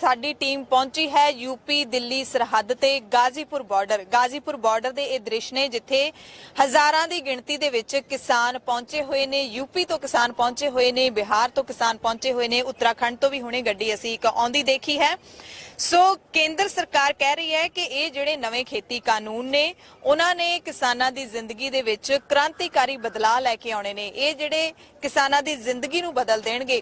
ਸਾਡੀ ਟੀਮ ਪਹੁੰਚੀ ਹੈ यूपी दिल्ली सरहद ते गाजीपुर ਬਾਰਡਰ ਦੇ ਇਹ ਦ੍ਰਿਸ਼ ਨੇ ਜਿੱਥੇ ਹਜ਼ਾਰਾਂ ਦੀ ਗਿਣਤੀ ਦੇ ਵਿੱਚ ਕਿਸਾਨ ਪਹੁੰਚੇ ਹੋਏ ਨੇ। यूपी ਤੋਂ ਕਿਸਾਨ ਪਹੁੰਚੇ ਹੋਏ ਨੇ, ਬਿਹਾਰ ਤੋਂ ਕਿਸਾਨ ਪਹੁੰਚੇ ਹੋਏ ਨੇ, ਉੱਤਰਾਖੰਡ ਤੋਂ ਵੀ ਹੁਣੇ ਗੱਡੀ ਅਸੀਂ ਇੱਕ ਆਉਂਦੀ ਦੇਖੀ ਹੈ। ਸੋ ਕੇਂਦਰ ਸਰਕਾਰ ਕਹਿ ਰਹੀ ਹੈ ਕਿ ਇਹ ਜਿਹੜੇ ਨਵੇਂ ਖੇਤੀ ਕਾਨੂੰਨ ਨੇ ਉਹਨਾਂ ਨੇ ਕਿਸਾਨਾਂ ਦੀ ਜ਼ਿੰਦਗੀ ਦੇ ਵਿੱਚ ਕ੍ਰਾਂਤੀਕਾਰੀ ਬਦਲਾਅ ਲੈ ਕੇ ਆਉਣੇ ਨੇ। ਇਹ ਜਿਹੜੇ ਕਿਸਾਨਾਂ ਦੀ ਜ਼ਿੰਦਗੀ ਨੂੰ ਬਦਲ ਦੇਣਗੇ।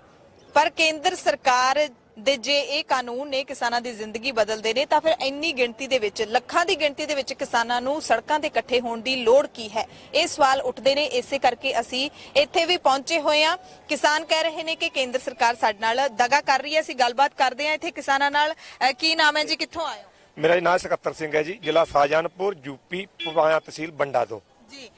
पर केंद्र सरकार ਦੇ ਜੇ ਇਹ ਕਾਨੂੰਨ ਨੇ ਕਿਸਾਨਾਂ ਦੀ ਜ਼ਿੰਦਗੀ ਬਦਲਦੇ ਨੇ ਤਾਂ ਫਿਰ ਇੰਨੀ ਗਿਣਤੀ ਦੇ ਵਿੱਚ ਲੱਖਾਂ ਦੀ ਗਿਣਤੀ ਦੇ ਵਿੱਚ ਕਿਸਾਨਾਂ ਨੂੰ ਸੜਕਾਂ ਤੇ ਇਕੱਠੇ ਹੋਣ ਦੀ ਲੋੜ ਕੀ ਹੈ, ਇਹ ਸਵਾਲ ਉੱਠਦੇ ਨੇ। ਇਸੇ ਕਰਕੇ ਅਸੀਂ ਇੱਥੇ ਵੀ ਪਹੁੰਚੇ ਹੋਏ ਹਾਂ। ਕਿਸਾਨ ਕਹਿ ਰਹੇ ਨੇ ਕਿ ਕੇਂਦਰ ਸਰਕਾਰ ਸਾਡੇ ਨਾਲ ਦਗਾ ਕਰ ਰਹੀ ਹੈ। ਅਸੀਂ ਗੱਲਬਾਤ ਕਰਦੇ ਹਾਂ ਇੱਥੇ ਕਿਸਾਨਾਂ ਨਾਲ। ਕੀ ਨਾਮ ਹੈ ਜੀ, ਕਿੱਥੋਂ ਆਏ ਹੋ? ਮੇਰਾ ਨਾਮ ਸਕੱਤਰ ਸਿੰਘ ਹੈ ਜੀ, ਜ਼ਿਲ੍ਹਾ ਸ਼ਾਹਜਹਾਨਪੁਰ, यूपी ਪਵਾਇਆ, ਤਹਿਸੀਲ ਬੰਡਾ ਤੋਂ ਜੀ।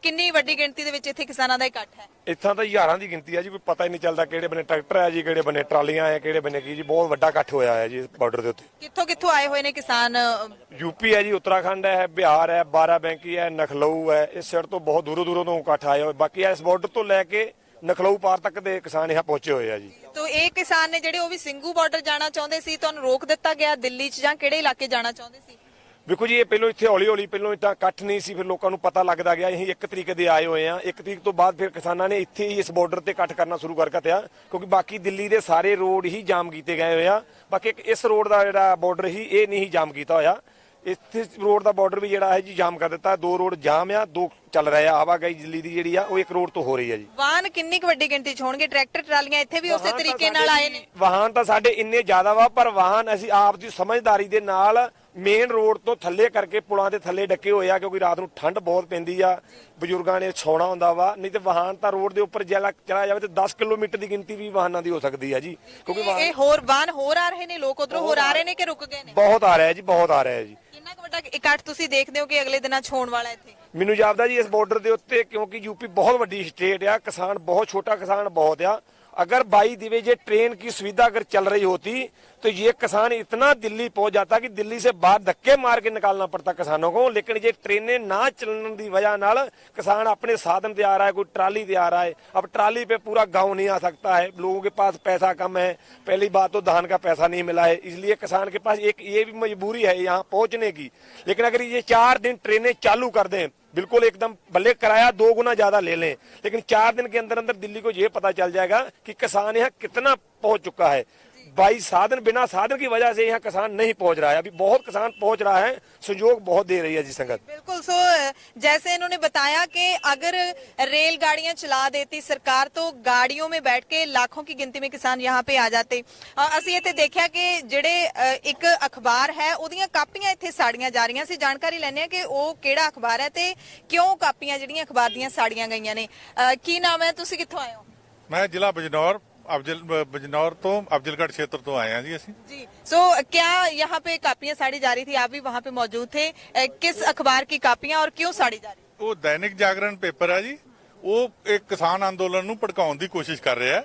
ਕਿੰਨੀ ਵੱਡੀ ਗਿਣਤੀ ਦੇ ਵਿੱਚ ਇੱਥੇ ਕਿਸਾਨਾਂ ਦਾ ਇਕੱਠ ਹੈ? ਇੱਥਾਂ ਤਾਂ ਹਜ਼ਾਰਾਂ ਦੀ ਗਿਣਤੀ ਹੈ ਜੀ, ਕੋਈ ਪਤਾ ਹੀ ਨਹੀਂ ਚੱਲਦਾ ਕਿਹੜੇ ਬੰਨੇ ਟਰੈਕਟਰ ਹੈ ਜੀ, ਕਿਹੜੇ ਬੰਨੇ ਟਰਾਲੀਆਂ ਹੈ, ਕਿਹੜੇ ਬੰਨੇ ਕੀ ਜੀ। ਬਹੁਤ ਵੱਡਾ ਇਕੱਠ ਹੋਇਆ ਹੈ ਜੀ ਬਾਰਡਰ ਦੇ ਉੱਤੇ। ਕਿੱਥੋਂ ਆਏ ਹੋਏ ਨੇ ਕਿਸਾਨ? यूपी ਹੈ ਜੀ, ਉੱਤਰਾਖੰਡ ਹੈ, ਬਿਹਾਰ ਹੈ, ਬਾਰਾਬੈਂਕੀ ਹੈ, ਨਖਲਊ ਹੈ। ਇਸ ਸਾਈਡ ਤੋਂ ਬਹੁਤ ਦੂਰੋਂ ਤੋਂ ਇਕੱਠ ਆਏ ਹੋਏ। ਬਾਕੀ ਇਸ ਬਾਰਡਰ ਤੋਂ ਲੈ ਕੇ ਨਖਲਊ ਪਾਰ ਤੱਕ ਦੇ ਕਿਸਾਨ यहाँ ਪਹੁੰਚੇ ਹੋਏ ਆ ਜੀ। ਤੋ ਇਹ ਕਿਸਾਨ ਨੇ ਜਿਹੜੇ ਉਹ ਵੀ ਸਿੰਘੂ ਬਾਰਡਰ ਜਾਣਾ ਚਾਹੁੰਦੇ ਸੀ, ਤੁਹਾਨੂੰ ਰੋਕ ਦਿੱਤਾ ਗਿਆ ਦਿੱਲੀ 'ਚ, ਜਾਂ ਕਿਹੜੇ ਇਲਾਕੇ ਜਾਣਾ ਚਾਹੁੰਦੇ ਸੀ? ਵੇਖੋ ਜੀ, ਇਹ ਪਹਿਲਾਂ ਇੱਥੇ ਹੌਲੀ ਪਹਿਲਾਂ ਇੱਦਾਂ ਇਕੱਠ ਨਹੀਂ ਸੀ, ਫਿਰ ਲੋਕਾਂ ਨੂੰ ਪਤਾ ਲੱਗਦਾ ਗਿਆ। ਅਸੀਂ 1 ਤਰੀਕ ਦੇ ਆਏ ਹੋਏ ਆ। 1 ਤਰੀਕ ਤੋਂ ਬਾਅਦ ਫਿਰ ਕਿਸਾਨਾਂ ਨੇ ਇੱਥੇ ਹੀ ਇਸ ਬਾਰਡਰ ਤੇ ਇਕੱਠ ਕਰਨਾ ਸ਼ੁਰੂ ਕਰ ਦਿੱਤਾ, ਕਿਉਂਕਿ ਬਾਕੀ ਦਿੱਲੀ ਦੇ ਸਾਰੇ ਰੋਡ ਹੀ ਜਾਮ ਕੀਤੇ ਗਏ ਹੋਏ ਆ। ਬਾਕੀ ਇਸ ਰੋਡ ਦਾ ਜਿਹੜਾ ਬਾਰਡਰ ਹੀ ਇਹ ਨਹੀਂ ਜਾਮ ਕੀਤਾ ਹੋਇਆ। ਇੱਥੇ ਰੋਡ ਦਾ ਬਾਰਡਰ ਵੀ ਜਿਹੜਾ ਹੈ ਜੀ ਜਾਮ ਕਰ ਦਿੱਤਾ। 2 ਰੋਡ ਜਾਮ ਆ, 2 ਚੱਲ ਰਹੇ ਆ। ਆਵਾਜਾਈ ਦਿੱਲੀ ਦੀ ਜਿਹੜੀ ਆ ਉਹ 1 ਰੋਡ ਤੋਂ ਹੋ ਰਹੀ ਹੈ ਜੀ। ਵਾਹਨ ਕਿੰਨੀ ਕੁ ਵੱਡੀ ਗਿਣਤੀ 'ਚ ਹੋਣਗੇ? ਟਰੈਕਟਰ ਟਰਾਲੀਆਂ ਇੱਥੇ ਵੀ ਉਸੇ ਤਰੀਕੇ ਨਾਲ ਆਏ ਨੇ? ਵਾਹਨ ਤਾਂ ਸਾਡੇ ਇੰਨੇ ਜ਼ਿਆਦਾ ਵਾ, ਪਰ ਵਾਹਨ ਅਸੀਂ ਆਪ ਦੀ ਸਮਝਦਾਰੀ ਦੇ ਨਾਲ ਮੇਨ ਰੋਡ ਤੋਂ ਥੱਲੇ ਕਰਕੇ ਪੁਲਾਂ ਦੇ ਥੱਲੇ ਡੱਕੇ ਹੋਏ ਆ, ਕਿਉਂਕਿ ਰਾਤ ਨੂੰ ਠੰਡ ਬਹੁਤ ਪੈਂਦੀ ਆ, ਬਜ਼ੁਰਗਾਂ ਨੇ ਸੌਣਾ ਹੁੰਦਾ ਵਾ। ਨਹੀਂ ਤੇ ਵਾਹਨ ਤਾਂ ਰੋਡ ਦੇ ਉੱਪਰ ਚਲਾ ਜਾਵੇ ਤੇ 10 ਕਿਲੋਮੀਟਰ ਦੀ ਗਿਣਤੀ ਵੀ ਵਾਹਨਾਂ ਦੀ ਹੋ ਸਕਦੀ ਆ ਜੀ, ਕਿਉਂਕਿ ਇਹ ਵਾਹਨ ਹੋਰ ਆ ਰਹੇ ਨੇ, ਲੋਕ ਉਧਰੋਂ ਹੋਰ ਆ ਰਹੇ ਨੇ ਕਿ ਰੁਕ ਗਏ ਨੇ? ਬਹੁਤ ਆ ਰਿਹਾ ਜੀ, ਬਹੁਤ ਆ ਰਿਹਾ ਜੀ। ਕਿੰਨਾ ਕੁ ਵੱਡਾ ਇਕੱਠ ਤੁਸੀਂ ਦੇਖਦੇ ਹੋ ਕਿ ਅਗਲੇ ਦਿਨਾਂ 'ਚ ਹੋਣ ਵਾਲਾ ਇੱਥੇ? ਮੈਨੂੰ ਜਾਪਦਾ ਜੀ ਇਸ ਬਾਰਡਰ ਦੇ ਉੱਤੇ, ਕਿਉਂਕਿ यूपी बहुत ਵੱਡੀ स्टेट ਆ, किसान बहुत छोटा किसान बहुत आ। अगर 22 दिवे ये ट्रेन की सुविधा अगर चल रही होती तो ये किसान इतना दिल्ली पहुंच जाता कि दिल्ली से बाहर धक्के मार के निकालना पड़ता किसानों को। लेकिन ये ट्रेनें ना चलने की वजह नाल किसान अपने साधन पे आ रहा है, कोई ट्राली पे आ रहा है। अब ट्राली पे पूरा गांव नहीं आ सकता है, लोगों के पास पैसा कम है। पहली बात तो धान का पैसा नहीं मिला है, इसलिए किसान के पास एक ये भी मजबूरी है यहाँ पहुंचने की। लेकिन अगर ये 4 दिन ट्रेनें चालू कर दें, बिल्कुल एकदम, भले किराया 2 गुना ज्यादा ले लें, लेकिन 4 दिन के अंदर दिल्ली को ये पता चल जाएगा कि किसान यहाँ कितना पहुंच चुका है। भाई साधन, बिना साधन की वजह से यहाँ किसान नहीं पहुंच रहा है। अभी बहुत किसान पहुंच रहा है, सहयोग बहुत दे रही है जी संगत। बिल्कुल। सो जैसे इन्होंने बताया कि अगर रेलगाड़ियां चला देती सरकार तो गाड़ियों में बैठ के लाखों की गिनती में किसान यहाँ पे आ जाते। ਅਸੀਂ ਇੱਥੇ ਦੇਖਿਆ ਕਿ ਜਿਹੜੇ ਇੱਕ ਅਖਬਾਰ ਹੈ ਉਹਦੀਆਂ ਕਾਪੀਆਂ ਇੱਥੇ ਸਾੜੀਆਂ ਜਾ ਰਹੀਆਂ ਸੀ। ਜਾਣਕਾਰੀ ਲੈਣੇ ਆ ਕਿ ਉਹ ਕਿਹੜਾ ਅਖਬਾਰ ਹੈ ਤੇ ਕਿਉਂ ਕਾਪੀਆਂ ਜਿਹੜੀਆਂ ਅਖਬਾਰ ਦੀਆਂ ਸਾੜੀਆਂ ਗਈਆਂ ਨੇ। ਕੀ ਨਾਮ ਹੈ, ਤੁਸੀਂ ਕਿੱਥੋਂ ਆਏ ਹੋ? मैं जिला बिजनौर तो अफजलगढ़ क्षेत्र तो आए हैं जी ਅਸੀਂ जी। सो क्या यहाँ पे कापियां साड़ी जा रही थी, आप भी वहाँ पे मौजूद थे? किस अखबार की कापियां और क्यों साड़ी जा रही? ਉਹ दैनिक जागरण पेपर ਹੈ ਜੀ, ਉਹ ਇੱਕ ਕਿਸਾਨ ਅੰਦੋਲਨ ਨੂੰ ਭੜਕਾਉਣ ਦੀ ਕੋਸ਼ਿਸ਼ ਕਰ ਰਿਹਾ ਹੈ।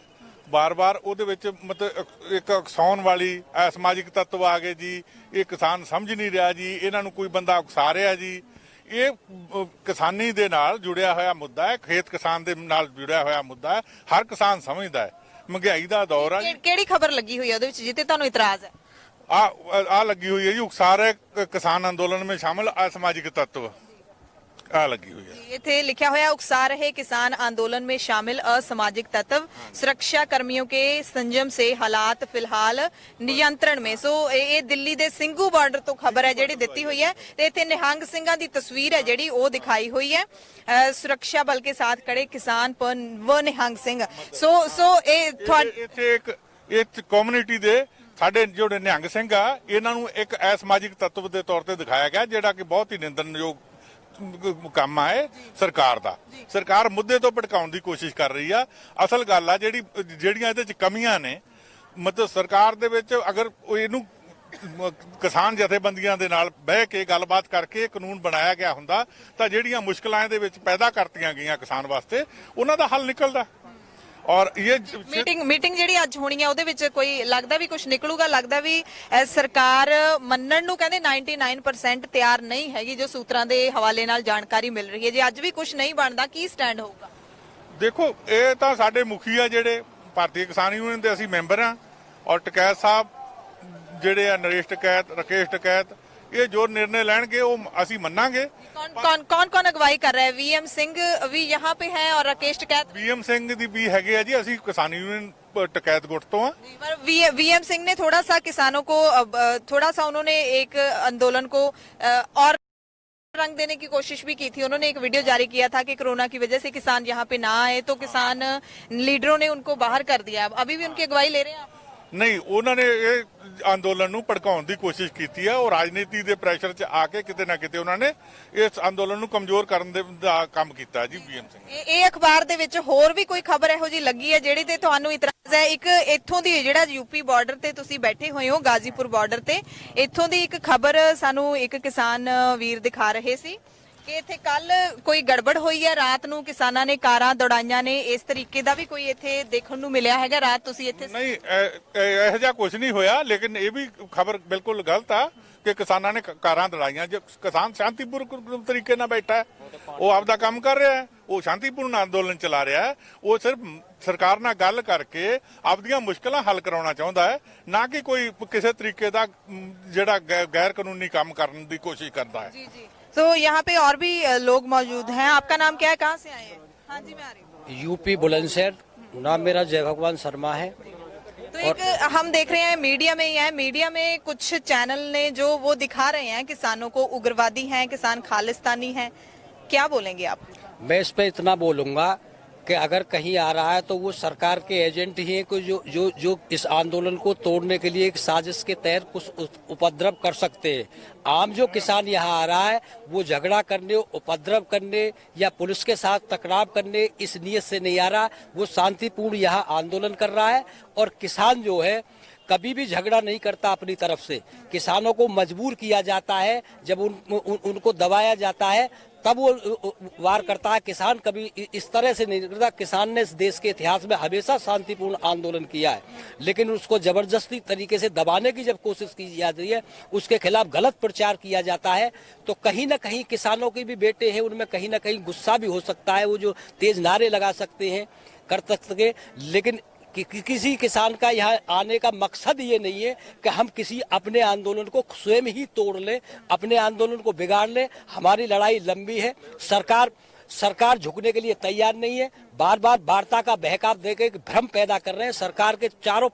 ਬਾਰ-ਬਾਰ ਉਹਦੇ ਵਿੱਚ ਮਤਲਬ ਇੱਕ ਉਕਸਾਉਣ ਵਾਲੀ ਸਮਾਜਿਕ ਤੱਤਵ ਆ ਗਏ ਜੀ। ਇਹ ਕਿਸਾਨ ਸਮਝ ਨਹੀਂ ਰਿਹਾ ਜੀ, ਇਹਨਾਂ ਨੂੰ ਕੋਈ ਬੰਦਾ ਉਕਸਾ ਰਿਹਾ ਜੀ। ਇਹ ਕਿਸਾਨੀ ਦੇ ਨਾਲ ਜੁੜਿਆ ਹੋਇਆ ਮੁੱਦਾ ਹੈ, ਖੇਤ ਕਿਸਾਨ ਦੇ ਨਾਲ ਜੁੜਿਆ ਹੋਇਆ ਮੁੱਦਾ ਹੈ। ਹਰ ਕਿਸਾਨ ਸਮਝਦਾ ਹੈ ਮਹਿੰਗਾਈ ਦਾ ਦੌਰ ਹੈ। ਕਿਹੜੀ ਖਬਰ ਲੱਗੀ ਹੋਈ ਹੈ ਉਹਦੇ ਵਿੱਚ ਜਿੱਤੇ ਤੁਹਾਨੂੰ ਇਤਰਾਜ਼ ਹੈ? ਆ ਲੱਗੀ ਹੋਈ ਹੈ ਜੀ, ਉਕਸਾ ਰਹੇ ਕਿਸਾਨ ਅੰਦੋਲਨ में शामिल असामाजिक तत्व आ लगी हुई है। इथे लिखा हुआ उकसा रहे किसान आंदोलन में शामिल असामाजिक तत्व, सुरक्षा कर्मियों के संयम से हालात फिलहाल नियंत्रण में। सो ये दिल्ली दे ਸਿੰਘੂ ਬਾਰਡਰ ਤੋਂ ਖਬਰ ਹੈ ਜਿਹੜੀ ਦਿੱਤੀ ਹੋਈ ਹੈ ਤੇ ਇੱਥੇ ਨਿਹੰਗ ਸਿੰਘਾਂ ਦੀ ਤਸਵੀਰ ਹੈ ਜਿਹੜੀ ਉਹ ਦਿਖਾਈ ਹੋਈ ਹੈ। ਸੁਰੱਖਿਆ ਬਲ ਕੇ ਸਾਥ ਖੜੇ ਕਿਸਾਨ व ਨਿਹੰਗ ਸਿੰਘ। ਸੋ ਇੱਥੇ ਇੱਕ ਕਮਿਊਨਿਟੀ ਦੇ ਸਾਡੇ ਜਿਹੜੇ ਨਿਹੰਗ ਸਿੰਘ ਆ, ਇਹਨਾਂ ਨੂੰ ਇੱਕ ਅਸਮਾਜਿਕ ਤੱਤਵ ਦੇ ਤੌਰ ਤੇ ਦਿਖਾਇਆ ਗਿਆ, ਜਿਹੜਾ ਕਿ ਬਹੁਤ ਹੀ ਨਿੰਦਣਯੋਗ ਕੰਮ ਆ ਇਹ ਸਰਕਾਰ ਦਾ। ਸਰਕਾਰ ਮੁੱਦੇ ਤੋਂ ਭਟਕਾਉਣ ਦੀ ਕੋਸ਼ਿਸ਼ ਕਰ ਰਹੀ ਆ। ਅਸਲ ਗੱਲ ਆ ਜਿਹੜੀਆਂ ਇਹਦੇ ਚ ਕਮੀਆਂ ਨੇ, ਮਤਲਬ ਸਰਕਾਰ ਦੇ ਵਿੱਚ ਅਗਰ ਇਹਨੂੰ ਕਿਸਾਨ ਜਥੇਬੰਦੀਆਂ ਦੇ ਨਾਲ ਬਹਿ ਕੇ ਗੱਲਬਾਤ ਕਰਕੇ ਕਾਨੂੰਨ ਬਣਾਇਆ ਗਿਆ ਹੁੰਦਾ ਤਾਂ ਜਿਹੜੀਆਂ ਮੁਸ਼ਕਲਾਂ ਇਹਦੇ ਵਿੱਚ ਪੈਦਾ ਕਰਤੀਆਂ ਗਈਆਂ ਕਿਸਾਨ ਵਾਸਤੇ, ਉਹਨਾਂ ਦਾ ਹੱਲ ਨਿਕਲਦਾ। ਔਰ ਇਹ ਮੀਟਿੰਗ ਜਿਹੜੀ ਅੱਜ ਹੋਣੀ ਹੈ ਉਹਦੇ ਵਿੱਚ ਕੋਈ ਲੱਗਦਾ ਵੀ ਕੁਝ ਨਿਕਲੂਗਾ? ਲੱਗਦਾ ਵੀ ਸਰਕਾਰ ਮੰਨਣ ਨੂੰ ਕਹਿੰਦੇ 99% ਤਿਆਰ ਨਹੀਂ ਹੈਗੀ, ਜੋ ਸੂਤਰਾਂ ਦੇ ਹਵਾਲੇ ਨਾਲ ਜਾਣਕਾਰੀ ਮਿਲ ਰਹੀ ਹੈ। ਜੇ ਅੱਜ ਵੀ ਕੁਝ ਨਹੀਂ ਬਣਦਾ, ਕੀ ਸਟੈਂਡ ਹੋਊਗਾ? ਦੇਖੋ, ਇਹ ਤਾਂ ਸਾਡੇ ਮੁਖੀ ਆ ਜਿਹੜੇ ਭਾਰਤੀ ਕਿਸਾਨ ਯੂਨੀਅਨ ਦੇ ਅਸੀਂ ਮੈਂਬਰ ਆ, ਔਰ ਟਕੈਤ ਸਾਹਿਬ ਜਿਹੜੇ ਆ ਨਰੇਸ਼ ਟਕੈਤ, ਰਕੇਸ਼ ਟਕੈਤ, ਇਹ ਜੋ निर्णय ਲੈਣਗੇ ਉਹ ਅਸੀਂ ਮੰਨਾਂਗੇ। कौन अगवाई कर रहा है? वीएम सिंह भी यहाँ पे है और राकेश टिकैत ਵੀਐਮ ਸਿੰਘ ਦੀ ਵੀ ਹੈਗੇ ਆ ਜੀ, ਅਸੀਂ ਕਿਸਾਨ ਯੂਨੀਅन ਟਕੈਤ ਗੁੱਟ ਤੋਂ ਆ। वीएम सिंह ने थोड़ा सा किसानों को थोड़ा सा उन्होंने एक आंदोलन को और रंग देने की कोशिश भी की थी। उन्होंने एक वीडियो जारी किया था कि कोरोना की वजह से किसान यहाँ पे ना आए, तो किसान लीडरों ने उनको बाहर कर दिया। अभी भी उनकी अगवाई ले रहे हैं आप? ਨਹੀਂ, ਉਹਨਾਂ ਨੇ ਇਹ ਅੰਦੋਲਨ ਨੂੰ ਭੜਕਾਉਣ ਦੀ ਕੋਸ਼ਿਸ਼ ਕੀਤੀ ਹੈ, ਉਹ ਰਾਜਨੀਤੀ ਦੇ ਪ੍ਰੈਸ਼ਰ 'ਚ ਆ ਕੇ ਕਿਤੇ ਨਾ ਕਿਤੇ ਉਹਨਾਂ ਨੇ ਇਸ ਅੰਦੋਲਨ ਨੂੰ ਕਮਜ਼ੋਰ ਕਰਨ ਦਾ ਕੰਮ ਕੀਤਾ ਜੀ ਵੀਐਮ ਸਿੰਘ। ਇਹ ਅਖਬਾਰ ਦੇ ਵਿੱਚ ਹੋਰ ਵੀ ਕੋਈ ਖਬਰ ਇਹੋ ਜੀ ਲੱਗੀ ਹੈ ਜਿਹੜੀ ਤੇ ਤੁਹਾਨੂੰ ਇਤਰਾਜ਼ ਹੈ? ਇੱਕ ਇੱਥੋਂ ਦੀ ਜਿਹੜਾ ਯੂਪੀ ਬਾਰਡਰ ਤੇ ਤੁਸੀਂ ਬੈਠੇ ਹੋਏ ਹੋ, ਗਾਜ਼ੀਪੁਰ ਬਾਰਡਰ ਤੇ, ਇੱਥੋਂ ਦੀ ਇੱਕ ਖਬਰ ਸਾਨੂੰ ਇੱਕ ਕਿਸਾਨ ਵੀਰ ਦਿਖਾ ਰਹੇ ਸੀ ਕਿ ਇੱਥੇ ਕੱਲ ਕੋਈ ਗੜਬੜ ਹੋਈ ਹੈ, ਰਾਤ ਨੂੰ ਕਿਸਾਨਾਂ ਨੇ ਕਾਰਾਂ ਦੌੜਾਈਆਂ ਨੇ, ਇਸ ਤਰੀਕੇ ਦਾ ਵੀ ਕੋਈ ਇੱਥੇ ਦੇਖਣ ਨੂੰ ਮਿਲਿਆ ਹੈਗਾ? ਰਾਤ ਤੁਸੀਂ ਇੱਥੇ ਨਹੀਂ, ਇਹੋ ਜਿਹਾ ਕੁਝ ਨਹੀਂ ਹੋਇਆ, ਲੇਕਿਨ ਇਹ ਵੀ ਖਬਰ ਬਿਲਕੁਲ ਗਲਤ ਆ ਕਿ ਕਿਸਾਨਾਂ ਨੇ ਕਾਰਾਂ ਦੜਾਈਆਂ। ਜੇ ਕਿਸਾਨ ਸ਼ਾਂਤੀਪੂਰਨ ਤਰੀਕੇ ਨਾਲ ਬੈਠਾ ਹੈ, ਉਹ ਆਪਦਾ ਕੰਮ ਕਰ ਰਿਹਾ ਹੈ, ਉਹ ਸ਼ਾਂਤੀਪੂਰਨ ਅੰਦੋਲਨ ਚਲਾ ਰਿਹਾ ਹੈ, ਉਹ ਸਿਰਫ ਸਰਕਾਰ ਨਾਲ ਗੱਲ ਕਰਕੇ ਆਪਦੀਆਂ ਮੁਸ਼ਕਲਾਂ ਹੱਲ ਕਰਾਉਣਾ ਚਾਹੁੰਦਾ ਹੈ, ਨਾ ਕਿ ਕੋਈ ਕਿਸੇ ਤਰੀਕੇ ਦਾ ਜਿਹੜਾ ਗੈਰ ਕਾਨੂੰਨੀ ਕੰਮ ਕਰਨ ਦੀ ਕੋਸ਼ਿਸ਼ ਕਰਦਾ ਹੈ। जी जी। तो यहाँ पे और भी लोग मौजूद हैं। आपका नाम क्या है, कहाँ से आए हैं? हाँ जी, मैं आ रही हूँ। यूपी बुलंदशहर, नाम मेरा जय भगवान शर्मा है। तो एक हम देख रहे हैं मीडिया में ही है, मीडिया में कुछ चैनल ने जो वो दिखा रहे हैं किसानों को उग्रवादी हैं, किसान खालिस्तानी हैं, क्या बोलेंगे आप? मैं इस पे इतना बोलूंगा कि अगर कहीं आ रहा है तो वो सरकार के एजेंट ही हैं, जो इस आंदोलन को तोड़ने के लिए एक साजिश के तहत कुछ उपद्रव कर सकते हैं। आम जो किसान यहाँ आ रहा है वो झगड़ा करने, उपद्रव करने या पुलिस के साथ टकराव करने इस नीयत से नहीं आ रहा, वो शांतिपूर्ण यहाँ आंदोलन कर रहा है। और किसान जो है कभी भी झगड़ा नहीं करता अपनी तरफ से, किसानों को मजबूर किया जाता है, जब उनको दबाया जाता है तब वो वार करता है। किसान कभी इस तरह से नहीं करता। किसान ने इस देश के इतिहास में हमेशा शांतिपूर्ण आंदोलन किया है, लेकिन उसको जबरदस्ती तरीके से दबाने की जब कोशिश की जाती है, उसके खिलाफ गलत प्रचार किया जाता है, तो कहीं न कहीं किसानों के भी बेटे हैं, उनमें कहीं न कहीं गुस्सा भी हो सकता है, वो जो तेज नारे लगा सकते हैं, कर सकते, लेकिन किसी किसान का यहाँ आने का मकसद ये नहीं है कि हम किसी अपने आंदोलन को स्वयं ही तोड़ लें, अपने आंदोलन को बिगाड़ लें। हमारी लड़ाई लंबी है। सरकार झुकने के लिए तैयार नहीं है। बार बार वार्ता का बहकाव देकर भ्रम पैदा कर रहे हैं। सरकार के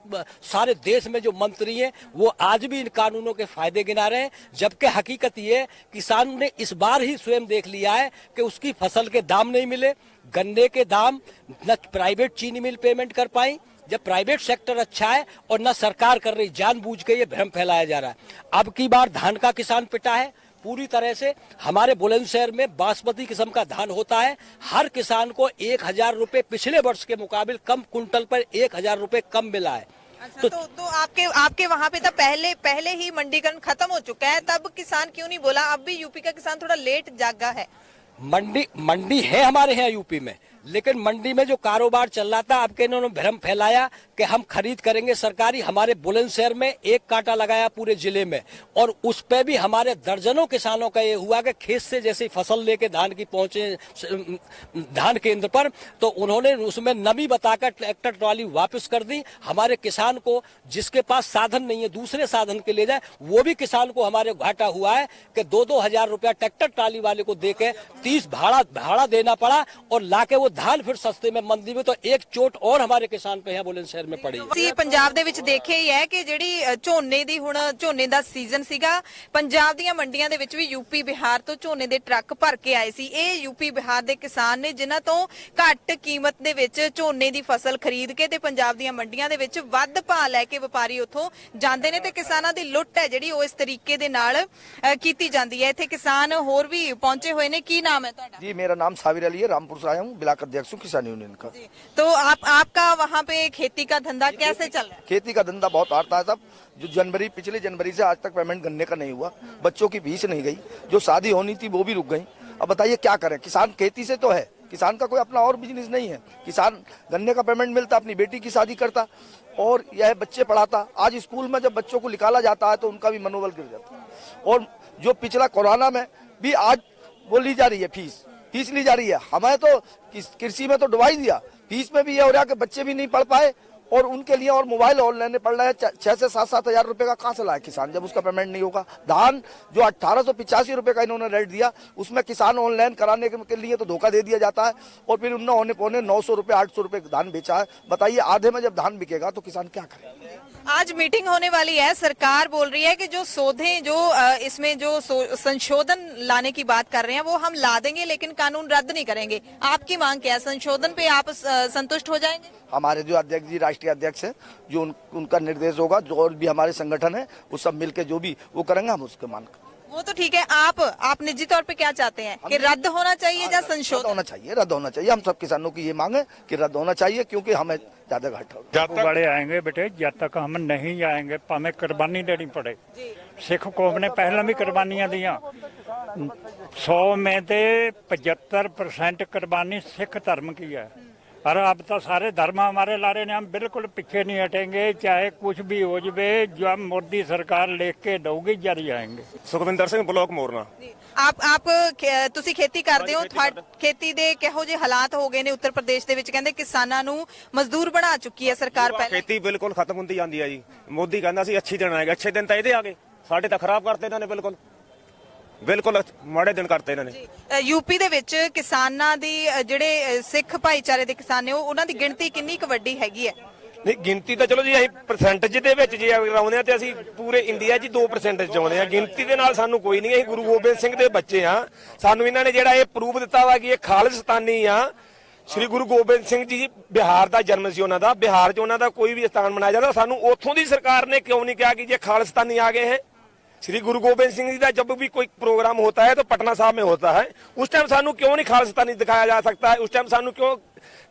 सारे देश में जो मंत्री हैं वो आज भी इन कानूनों के फायदे गिना रहे हैं, जबकि हकीकत ये है किसान ने इस बार ही स्वयं देख लिया है कि उसकी फसल के दाम नहीं मिले, गन्ने के दाम, न प्राइवेट चीनी मिल पेमेंट कर पाई, जब प्राइवेट सेक्टर अच्छा है, और न सरकार कर रही, जानबूझ के ये भ्रम फैलाया जा रहा है। अब की बार धान का किसान पिटा है पूरी तरह से। हमारे बुलंदशहर में बासमती किस्म का धान होता है, हर किसान को 1000 रुपए पिछले वर्ष के मुकाबले कम कुंटल पर 1000 रुपए कम मिला है। अच्छा, तो आपके वहाँ पे तो पहले ही मंडीकरण खत्म हो चुका है, तब किसान क्यों नहीं बोला? अब भी यूपी का किसान थोड़ा लेट जागा है। मंडी है हमारे यहाँ यूपी में, लेकिन मंडी में जो कारोबार चल रहा था, अब के इन्होंने भ्रम फैलाया कि हम खरीद करेंगे सरकारी। हमारे बुलंदशहर में एक कांटा लगाया पूरे जिले में, और उस पे भी हमारे दर्जनों किसानों का ये हुआ कि खेत से जैसे फसल लेके धान की पहुंचे धान केंद्र पर, तो उन्होंने उसमें नमी बताकर ट्रैक्टर ट्रॉली वापस कर दी। हमारे किसान को, जिसके पास साधन नहीं है, दूसरे साधन के ले जाए, वो भी किसान को हमारे घाटा हुआ है कि 2-2 हजार रुपया ट्रैक्टर ट्रॉली वाले को देके 30 भाड़ा देना पड़ा, और लाके वो धान फिर सस्ते में मंदी में। तो एक चोट और हमारे किसान पे है बुलंदशहर में पड़ी। ਅਸੀਂ ਪੰਜਾਬ ਦੇ ਵਿੱਚ ਦੇਖਿਆ ਹੀ ਹੈ ਕਿ ਜਿਹੜੀ ਝੋਨੇ ਦਾ ਸੀਜ਼ਨ ਸੀਗਾ, ਪੰਜਾਬ ਦੀਆਂ ਮੰਡੀਆਂ ਦੇ ਵਿੱਚ ਵੀ ਯੂਪੀ ਬਿਹਾਰ ਤੋਂ ਝੋਨੇ ਦੇ ਟਰੱਕ ਭਰ ਕੇ ਆਏ ਸੀ। ਇਹ ਯੂਪੀ ਬਿਹਾਰ ਦੇ ਕਿਸਾਨ ਨੇ ਜਿਨ੍ਹਾਂ ਤੋਂ ਘੱਟ ਕੀਮਤ ਦੇ ਵਿੱਚ ਝੋਨੇ ਦੀ ਫਸਲ ਖਰੀਦ ਕੇ ਤੇ ਪੰਜਾਬ ਦੀਆਂ ਮੰਡੀਆਂ ਦੇ ਵਿੱਚ ਵੱਧ ਭਾਅ ਲੈ ਕੇ ਵਪਾਰੀ ਉੱਥੋਂ ਜਾਂਦੇ ਨੇ, ਤੇ ਕਿਸਾਨਾਂ ਦੀ ਲੁੱਟ ਹੈ ਜਿਹੜੀ ਉਹ ਇਸ ਤਰੀਕੇ ਦੇ ਨਾਲ ਕੀਤੀ ਜਾਂਦੀ ਹੈ। ਇੱਥੇ ਕਿਸਾਨ ਹੋਰ ਵੀ ਪਹੁੰਚੇ ਹੋਏ ਨੇ। ਕੀ ਨਾਮ ਹੈ ਤੁਹਾਡਾ? जी, मेरा नाम साबिर अली है, रामपुर से आया हूँ, ब्लॉक अध्यक्ष हूँ किसान यूनियन का। तो आपका वहाँ पे खेती का धंधा कैसे चल रहा है? खेती का धंधा बहुत हारता है साहब। जो पिछले जनवरी से आज तक पेमेंट गन्ने का नहीं हुआ, बच्चों की फीस नहीं गई, जो शादी होनी थी वो भी रुक गई। अब बताइए क्या करें? किसान खेती से तो है, किसान का कोई अपना और बिजनेस नहीं है। किसान गन्ने का पेमेंट मिलता, अपनी बेटी की शादी करता और यह बच्चे पढ़ाता। आज स्कूल में जब बच्चों को निकाला जाता है तो उनका भी मनोबल गिर जाता है। और जो पिछला कोरोना में भी आज वो ली जा रही है, फीस ली जा रही है। हमें तो कृषि में तो डुबाई दिया, फीस में भी ये हो रहा है कि बच्चे भी नहीं पढ़ पाए और उनके लिए और मोबाइल और लेने पड़ रहे हैं 6 से 7 हजार रुपए का। कहाँ से लाए किसान जब उसका पेमेंट नहीं होगा? धान जो 1885 रुपए का इन्होंने रेट दिया, उसमें किसान ऑनलाइन कराने के लिए तो धोखा दे दिया जाता है, और फिर उन्होंने होने पौने 900 रुपए 800 रुपए धान बेचा है। बताइए, आधे में जब धान बिकेगा तो किसान क्या करे? आज मीटिंग होने वाली है, सरकार बोल रही है कि जो सौदे जो इसमें जो संशोधन लाने की बात कर रहे हैं वो हम ला देंगे, लेकिन कानून रद्द नहीं करेंगे। आपकी मांग क्या है? संशोधन पे आप संतुष्ट हो जाएंगे? हमारे जो अध्यक्ष जी, राष्ट्रीय अध्यक्ष है, जो उनका निर्देश होगा, जो और भी हमारे संगठन है, वो सब मिलकर जो भी वो करेंगे, हम उसके मान। वो तो ठीक है, आप निजी तौर पे क्या चाहते हैं कि रद्द होना चाहिए या संशोधन होना चाहिए? रद्द होना चाहिए। हम सब किसानों की ये मांग है कि रद्द होना चाहिए, क्योंकि हमें ज्यादा घाटा हो। जब तक बड़े आएंगे बेटे, जब तक हम नहीं आएंगे हमें कुर्बानी देनी पड़े। सिख कौम ने पहले भी कुर्बानियां दिया, 100 में से 75% कुर्बानी सिख धर्म की है, और अब तो सारे धर्म हमारे ला रहे हैं। हम बिल्कुल पीछे नहीं हटेंगे, चाहे कुछ भी हो जाए। जो मोदी सरकार लेख के दऊगी जारी आएंगे। ਸੁਖਵਿੰਦਰ ਸਿੰਘ ਬਲਾਕ ਮੋਰਨਾ। ਆਪ ਤੁਸੀਂ ਖੇਤੀ ਕਰਦੇ ਹੋ, ਖੇਤੀ ਦੇ ਕਿਹੋ ਜਿਹੇ ਹਾਲਾਤ ਹੋ ਗਏ ਨੇ ਉੱਤਰ ਪ੍ਰਦੇਸ਼ ਦੇ ਵਿੱਚ? ਕਹਿੰਦੇ ਕਿਸਾਨਾਂ ਨੂੰ ਮਜ਼ਦੂਰ ਬਣਾ ਚੁੱਕੀ ਹੈ ਸਰਕਾਰ ਪਹਿਲਾਂ। ਖੇਤੀ ਬਿਲਕੁਲ ਖਤਮ ਹੁੰਦੀ ਜਾਂਦੀ ਹੈ ਜੀ। ਮੋਦੀ ਕਹਿੰਦਾ ਸੀ ਅੱਛੇ ਦਿਨ ਆਏਗਾ, ਅੱਛੇ ਦਿਨ ਤਾਂ ਇਹਦੇ ਆ ਗਏ, ਸਾਡੇ ਤਾਂ ਖਰਾਬ ਕਰਤੇ ਇਹਨਾਂ ਨੇ, ਬਿਲਕੁਲ ਮਾੜੇ ਦਿਨ ਕਰਤੇ ਇਹਨਾਂ ਨੇ। ਯੂਪੀ ਦੇ ਵਿੱਚ ਕਿਸਾਨਾਂ ਦੀ ਜਿਹੜੇ ਸਿੱਖ ਭਾਈਚਾਰੇ ਦੇ ਕਿਸਾਨ ਨੇ ਉਹਨਾਂ ਦੀ ਗਿਣਤੀ ਕਿੰਨੀ ਕੁ ਵੱਡੀ ਹੈਗੀ ਹੈ? ਨਹੀਂ, ਗਿਣਤੀ ਤਾਂ ਚਲੋ ਜੀ ਅਸੀਂ ਪਰਸੈਂਟੇਜ ਦੇ ਵਿੱਚ ਜੇ ਆਉਂਦੇ ਆ ਤੇ ਅਸੀਂ ਪੂਰੇ ਇੰਡੀਆ 'ਚ 2% 'ਚ ਆਉਂਦੇ ਆ। ਗਿਣਤੀ ਦੇ ਨਾਲ ਸਾਨੂੰ ਕੋਈ ਨਹੀਂ, ਅਸੀਂ ਗੁਰੂ ਗੋਬਿੰਦ ਸਿੰਘ ਦੇ ਬੱਚੇ ਆ। ਸਾਨੂੰ ਇਹਨਾਂ ਨੇ ਜਿਹੜਾ ਇਹ ਪ੍ਰੂਫ ਦਿੱਤਾ ਵਾ ਕਿ ਇਹ ਖਾਲਿਸਤਾਨੀ ਆ। ਸ੍ਰੀ ਗੁਰੂ ਗੋਬਿੰਦ ਸਿੰਘ ਜੀ ਬਿਹਾਰ ਦਾ ਜਨਮ ਸੀ ਉਹਨਾਂ ਦਾ, ਬਿਹਾਰ 'ਚ ਉਹਨਾਂ ਦਾ ਕੋਈ ਵੀ ਸਥਾਨ ਮਨਾਇਆ ਜਾਂਦਾ। ਸਾਨੂੰ ਉੱਥੋਂ ਦੀ ਸਰਕਾਰ ਨੇ ਕਿਉਂ ਨਹੀਂ ਕਿਹਾ कि ये खालिस्तानी आ गए हैं? श्री गुरु गोबिंद सिंह जी का जब भी कोई प्रोग्राम होता है तो पटना साहब में होता है, उस टाइम सानू क्यों नहीं खालिस्तानी दिखाया जा सकता है? उस टाइम सानू क्यों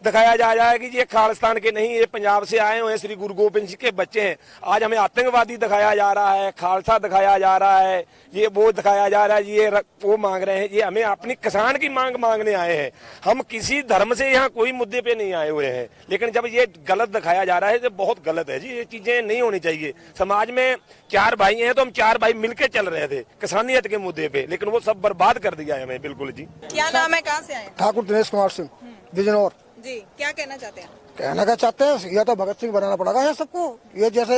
दिखाया जाए कि ये खालिस्तान के नहीं, ये पंजाब से आए हुए श्री गुरु गोबिंद सिंह के बच्चे हैं। आज हमें आतंकवादी दिखाया जा रहा है, खालसा दिखाया जा रहा है, ये वो दिखाया जा रहा है, ये वो मांग रहे हैं। ये हमें अपनी किसान की मांग मांगने आए हैं। हम किसी धर्म से यहाँ कोई मुद्दे पे नहीं आए हुए हैं, लेकिन जब ये गलत दिखाया जा रहा है तो बहुत गलत है जी। ये चीजें नहीं होनी चाहिए। समाज में 4 भाई हैं तो हम 4 भाई मिलकर चल रहे थे किसानियत के मुद्दे पे, लेकिन वो सब बर्बाद कर दिया है हमें। बिल्कुल जी। क्या नाम है, कहाँ से आए? ठाकुर दिनेश कुमार सिंह, बिजनौर। जी, क्या कहना चाहते हैं? कहना क्या चाहते हैं, या तो भगत सिंह बनाना पड़ेगा है सबको। ये जैसे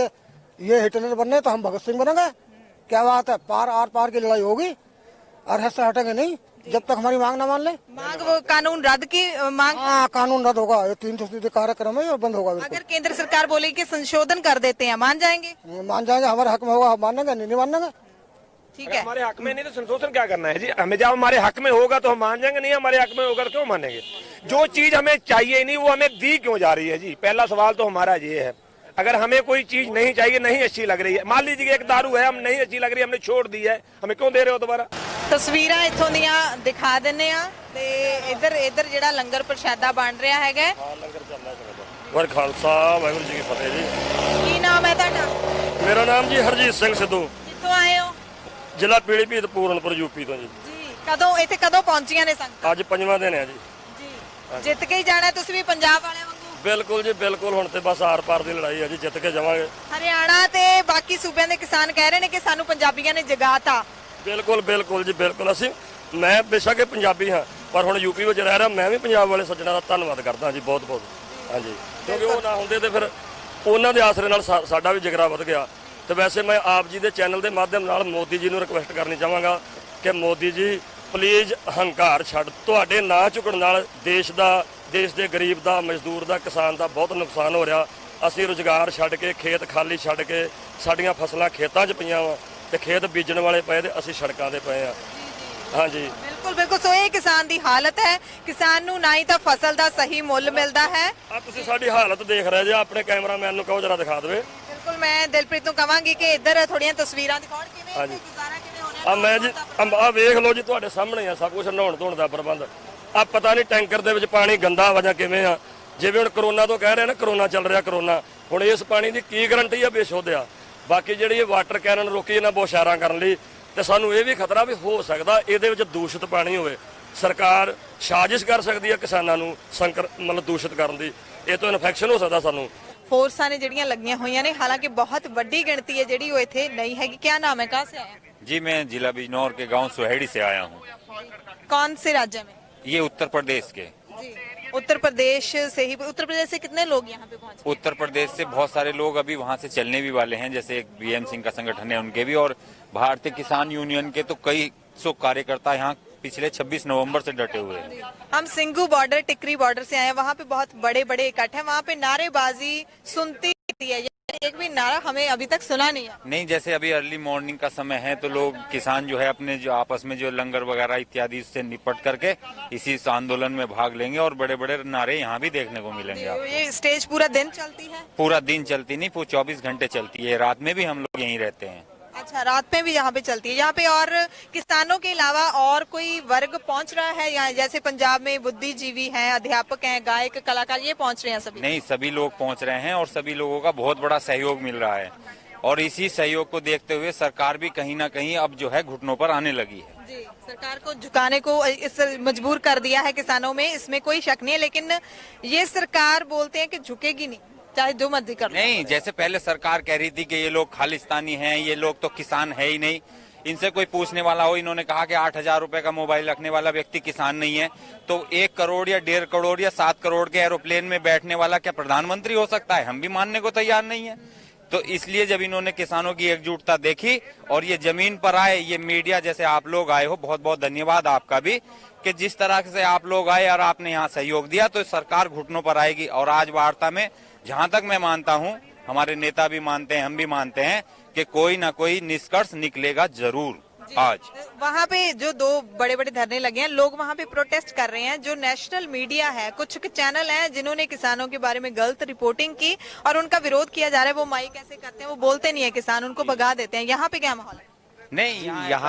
ये हिटलर बनने तो हम भगत सिंह बनेंगे? क्या बात है? आर पार की लड़ाई होगी और ऐसे हटेंगे नहीं जब तक हमारी मांग ना मान ले। मांग वो कानून रद्द की मांग? हाँ, कानून रद्द होगा। ये 300 कार्यक्रम है और बंद होगा। अगर केंद्र सरकार बोले कि संशोधन कर देते हैं, मान जाएंगे? मान जाएंगे, हमारे हक में होगा हम मानेंगे, नहीं मानेंगे। ठीक है, हमारे हक में नहीं तो संशोधन क्या करना है जी? हमें जब हमारे हक में होगा तो हम मान जाएंगे, नहीं हमारे हक में होगा तो क्यों मानेंगे? जो चीज हमें चाहिए नहीं वो हमें दी क्यों जा रही है जी? पहला सवाल तो हमारा ये है। अगर हमें कोई चीज नहीं चाहिए, नहीं अच्छी लग रही है, मान लीजिए एक दारू है, हम नहीं अच्छी लग रही है, हमने छोड़ दी है, हमें क्यों दे रहे हो दोबारा? ਤਸਵੀਰਾਂ ਇੱਥੋਂ ਦੀਆਂ ਦਿਖਾ ਦਿੰਨੇ ਆ ਤੇ ਇੱਧਰ ਜਿਹੜਾ ਲੰਗਰ ਪ੍ਰਸ਼ਾਦਾ ਬਣ ਰਿਹਾ ਹੈਗਾ। ਵਾਹਿਗੁਰੂ ਖਾਲਸਾ ਵਾਹਿਗੁਰੂ ਜੀ ਕੀ ਫਤਿਹ ਜੀ। ਕੀ ਨਾਮ ਹੈ ਤੁਹਾਡਾ? ਮੇਰਾ ਨਾਮ ਜੀ ਹਰਜੀਤ ਸਿੰਘ ਸਿੱਧੂ, ਕਿੱਥੋਂ ਆਏ ਹੋ? ਜ਼ਿਲ੍ਹਾ ਪੀਲੀਭੀਤ ਪੂਰਨਪੁਰ ਯੂਪੀ ਤੋਂ ਜੀ। ਜੀ, ਕਦੋਂ ਪਹੁੰਚੀਆਂ ਨੇ ਸੰਗਤਾਂ? ਅੱਜ 5ਵਾਂ ਦਿਨ ਹੈ ਜੀ। ਜੀ, ਜਿੱਤ ਕੇ ਹੀ ਜਾਣਾ ਤੁਸੀਂ ਵੀ ਪੰਜਾਬ ਵਾਲਿਆਂ ਵਾਂਗੂ? ਬਿਲਕੁਲ ਜੀ ਬਿਲਕੁਲ, ਹੁਣ ਤੇ ਬਸ ਆਰ ਪਾਰ ਦੀ ਲੜਾਈ ਹੈ ਜੀ, ਜਿੱਤ ਕੇ ਜਾਵਾਂਗੇ। ਹਰਿਆਣਾ ਤੇ ਬਾਕੀ ਸੂਬਿਆਂ ਦੇ ਕਿਸਾਨ ਕਹਿ ਰਹੇ ਨੇ ਕਿ ਸਾਨੂੰ ਪੰਜਾਬੀਆਂ ਨੇ ਜਗਾਤਾ। ਬਿਲਕੁਲ ਬਿਲਕੁਲ ਜੀ ਬਿਲਕੁਲ। ਮੈਂ ਬੇਸ਼ੱਕ ਇਹ ਪੰਜਾਬੀ ਹਾਂ, ਪਰ ਹੁਣ ਯੂਪੀ ਵਿੱਚ ਰਹਿ ਰਿਹਾ, ਮੈਂ ਵੀ ਪੰਜਾਬ ਵਾਲੇ ਸੱਜਣਾ ਦਾ ਧੰਨਵਾਦ ਕਰਦਾ ਜੀ, ਬਹੁਤ ਬਹੁਤ। ਹਾਂਜੀ, ਕਿਉਂਕਿ ਉਹ ਨਾ ਹੁੰਦੇ ਤੇ ਫਿਰ ਉਹਨਾਂ ਦੇ ਆਸਰੇ ਨਾਲ ਸਾਡਾ ਵੀ ਜਿਗਰਾ ਵੱਧ ਗਿਆ। ਤੇ ਵੈਸੇ ਮੈਂ ਆਪ ਜੀ ਦੇ ਚੈਨਲ ਦੇ ਮਾਧਿਅਮ ਨਾਲ ਮੋਦੀ ਜੀ ਨੂੰ ਰਿਕੁਐਸਟ ਕਰਨੀ ਚਾਹਾਂਗਾ ਕਿ ਮੋਦੀ ਜੀ ਪਲੀਜ਼ ਹੰਕਾਰ ਛੱਡ। ਤੁਹਾਡੇ ਨਾਂ ਝੁਕਣ ਨਾਲ ਦੇਸ਼ ਦੇ ਗਰੀਬ ਦਾ, ਮਜ਼ਦੂਰ ਦਾ, ਕਿਸਾਨ ਦਾ ਬਹੁਤ ਨੁਕਸਾਨ ਹੋ ਰਿਹਾ। ਅਸੀਂ ਰੁਜ਼ਗਾਰ ਛੱਡ ਕੇ, ਖੇਤ ਖਾਲੀ ਛੱਡ ਕੇ, ਸਾਡੀਆਂ ਫਸਲਾਂ ਖੇਤਾਂ 'ਚ ਪਈਆਂ ਵਾ ਤੇ ਖੇਤ ਬੀਜਣ ਵਾਲੇ ਪਏ ਤੇ ਅਸੀਂ ਸੜਕਾਂ 'ਤੇ ਪਏ ਆ। ਹਾਂਜੀ, ਬਿਲਕੁਲ। ਸੋ ਇਹ ਕਿਸਾਨ ਦੀ ਹਾਲਤ ਹੈ। ਕਿਸਾਨ ਨੂੰ ਨਾ ਹੀ ਤਾਂ ਫਸਲ ਦਾ ਸਹੀ ਮੁੱਲ ਮਿਲਦਾ ਹੈ। ਆ ਤੁਸੀਂ ਸਾਡੀ ਹਾਲਤ ਦੇਖ ਰਹੇ ਜੇ, ਆਪਣੇ ਕੈਮਰਾਮੈਨ ਨੂੰ ਕਹੋ ਜਰਾ ਦਿਖਾ ਦੇਵੇ। ਬਿਲਕੁਲ, ਮੈਂ ਦਿਲਪ੍ਰੀਤ ਨੂੰ ਕਹਾਂਗੀ ਕਿ ਇੱਧਰ ਥੋੜੀਆਂ ਤਸਵੀਰਾਂ ਦਿਖਾਉਣ, ਕਿਵੇਂ ਗੁਜ਼ਾਰਾ ਕਿਵੇਂ ਹੋ ਰਿਹਾ। ਆ ਮੈਂ ਜੀ ਆ ਵੇਖ ਲਓ ਜੀ, ਤੁਹਾਡੇ ਸਾਹਮਣੇ ਆ ਸਭ ਕੁਝ, ਨਹਾਉਣ ਧੋਣ ਦਾ ਪ੍ਰਬੰਧ। ਆ ਪਤਾ ਨਹੀਂ ਟੈਂਕਰ ਦੇ ਵਿੱਚ ਪਾਣੀ ਗੰਦਾ ਵਾ ਜਾਂ ਕਿਵੇਂ ਆ। ਜਿਵੇਂ ਹੁਣ ਕਰੋਨਾ ਤੋਂ ਕਹਿ ਰਹੇ ਨਾ, ਕਰੋਨਾ ਚੱਲ ਰਿਹਾ ਕਰੋਨਾ, ਹੁਣ ਇਸ ਪਾਣੀ ਦੀ ਕੀ ਗਰੰਟੀ ਆ ਬੇਸ਼ੁੱਧ ਆ। ਬਾਕੀ ਜਿਹੜੀ ਇਹ ਵਾਟਰ ਕੈਨਨ ਰੋਕੀ ਇਹਨਾਂ ਬੋਸ਼ਾਰਾਂ ਕਰਨ ਲਈ, ਤੇ ਸਾਨੂੰ ਇਹ ਵੀ ਖਤਰਾ ਵੀ ਹੋ ਸਕਦਾ ਇਹਦੇ ਵਿੱਚ ਦੂਸ਼ਿਤ ਪਾਣੀ ਹੋਵੇ। ਸਰਕਾਰ ਸਾਜ਼ਿਸ਼ ਕਰ ਸਕਦੀ ਹੈ ਕਿਸਾਨਾਂ ਨੂੰ ਮਤਲਬ ਦੂਸ਼ਿਤ ਕਰਨ ਦੀ, ਇਹ ਤੋਂ ਇਨਫੈਕਸ਼ਨ ਹੋ ਸਕਦਾ ਸਾਨੂੰ। ਫੋਰਸਾਂ ਨੇ ਜਿਹੜੀਆਂ ਲੱਗੀਆਂ ਹੋਈਆਂ ਨੇ, ਹਾਲਾਂਕਿ ਬਹੁਤ ਵੱਡੀ ਗਿਣਤੀ ਹੈ ਜਿਹੜੀ ਉਹ ਇੱਥੇ ਨਹੀਂ ਹੈਗੀ। क्या नाम है, कहाँ से आए हैं? जी, मैं जिला बिजनौर के गांव सुहेड़ी से आया हूँ। कौन से राज्य में? ये उत्तर प्रदेश के। जी, उत्तर प्रदेश से ही, उत्तर प्रदेश से कितने लोग यहाँ पे पहुंचे? उत्तर प्रदेश से बहुत सारे लोग अभी वहां से चलने भी वाले हैं, जैसे एक बीएम सिंह का संगठन है उनके भी, और भारतीय किसान यूनियन के तो कई सौ कार्यकर्ता यहाँ पिछले 26 नवंबर से डटे हुए हैं। हम सिंघू बॉर्डर, टिकरी बॉर्डर से आए हैं, वहाँ पे बहुत बड़े बड़े इकट्ठ है, वहाँ पे नारेबाजी सुनती है, एक भी नारा हमें अभी तक सुना नहीं है। नहीं, जैसे अभी अर्ली मॉर्निंग का समय है तो लोग किसान जो है अपने जो आपस में जो लंगर वगैरह इत्यादि से निपट करके इसी इस आंदोलन में भाग लेंगे, और बड़े बड़े नारे यहाँ भी देखने को मिलेंगे आपको। ये स्टेज पूरा दिन चलती है? पूरा दिन चलती नहीं, पूरा 24 घंटे चलती है, रात में भी हम लोग यहीं रहते हैं। अच्छा, रात में भी यहाँ पे चलती है। यहाँ पे और किसानों के अलावा और कोई वर्ग पहुँच रहा है यहाँ? जैसे पंजाब में बुद्धिजीवी हैं, अध्यापक हैं, गायक, कलाकार, ये पहुँच रहे हैं सभी? नहीं, सभी लोग पहुंच रहे हैं और सभी लोगों का बहुत बड़ा सहयोग मिल रहा है, और इसी सहयोग को देखते हुए सरकार भी कहीं ना कहीं अब जो है घुटनों पर आने लगी है। जी, सरकार को झुकाने को इस मजबूर कर दिया है किसानों में, इसमें कोई शक नहीं है, लेकिन ये सरकार बोलते हैं कि झुकेगी नहीं, चाहे जो मर्जी कर लो। नहीं, जैसे पहले सरकार कह रही थी कि ये लोग खालिस्तानी हैं, ये लोग तो किसान है ही नहीं, इनसे कोई पूछने वाला हो, इन्होंने कहा कि 8,000 रुपए का मोबाइल रखने वाला व्यक्ति किसान नहीं है, तो 1 करोड़ या 1.5 करोड़ या 7 करोड़ के एरोप्लेन में बैठने वाला क्या प्रधानमंत्री हो सकता है? हम भी मानने को तैयार नहीं है। तो इसलिए जब इन्होंने किसानों की एकजुटता देखी और ये जमीन पर आए, ये मीडिया जैसे आप लोग आए हो, बहुत बहुत धन्यवाद आपका भी, कि जिस तरह से आप लोग आए और आपने यहाँ सहयोग दिया, तो सरकार घुटनों पर आएगी। और आज वार्ता में जहाँ तक मैं मानता हूँ, हमारे नेता भी मानते हैं, हम भी मानते हैं कि कोई ना कोई निष्कर्ष निकलेगा जरूर। आज वहाँ पे जो 2 बड़े बड़े धरने लगे हैं, लोग वहाँ पे प्रोटेस्ट कर रहे हैं। जो नेशनल मीडिया है, कुछ चैनल हैं जिन्होंने किसानों के बारे में गलत रिपोर्टिंग की और उनका विरोध किया जा रहा है। वो माइक ऐसे करते हैं, वो बोलते नहीं है किसान, उनको भगा देते हैं। यहाँ पे क्या माहौल है? नहीं,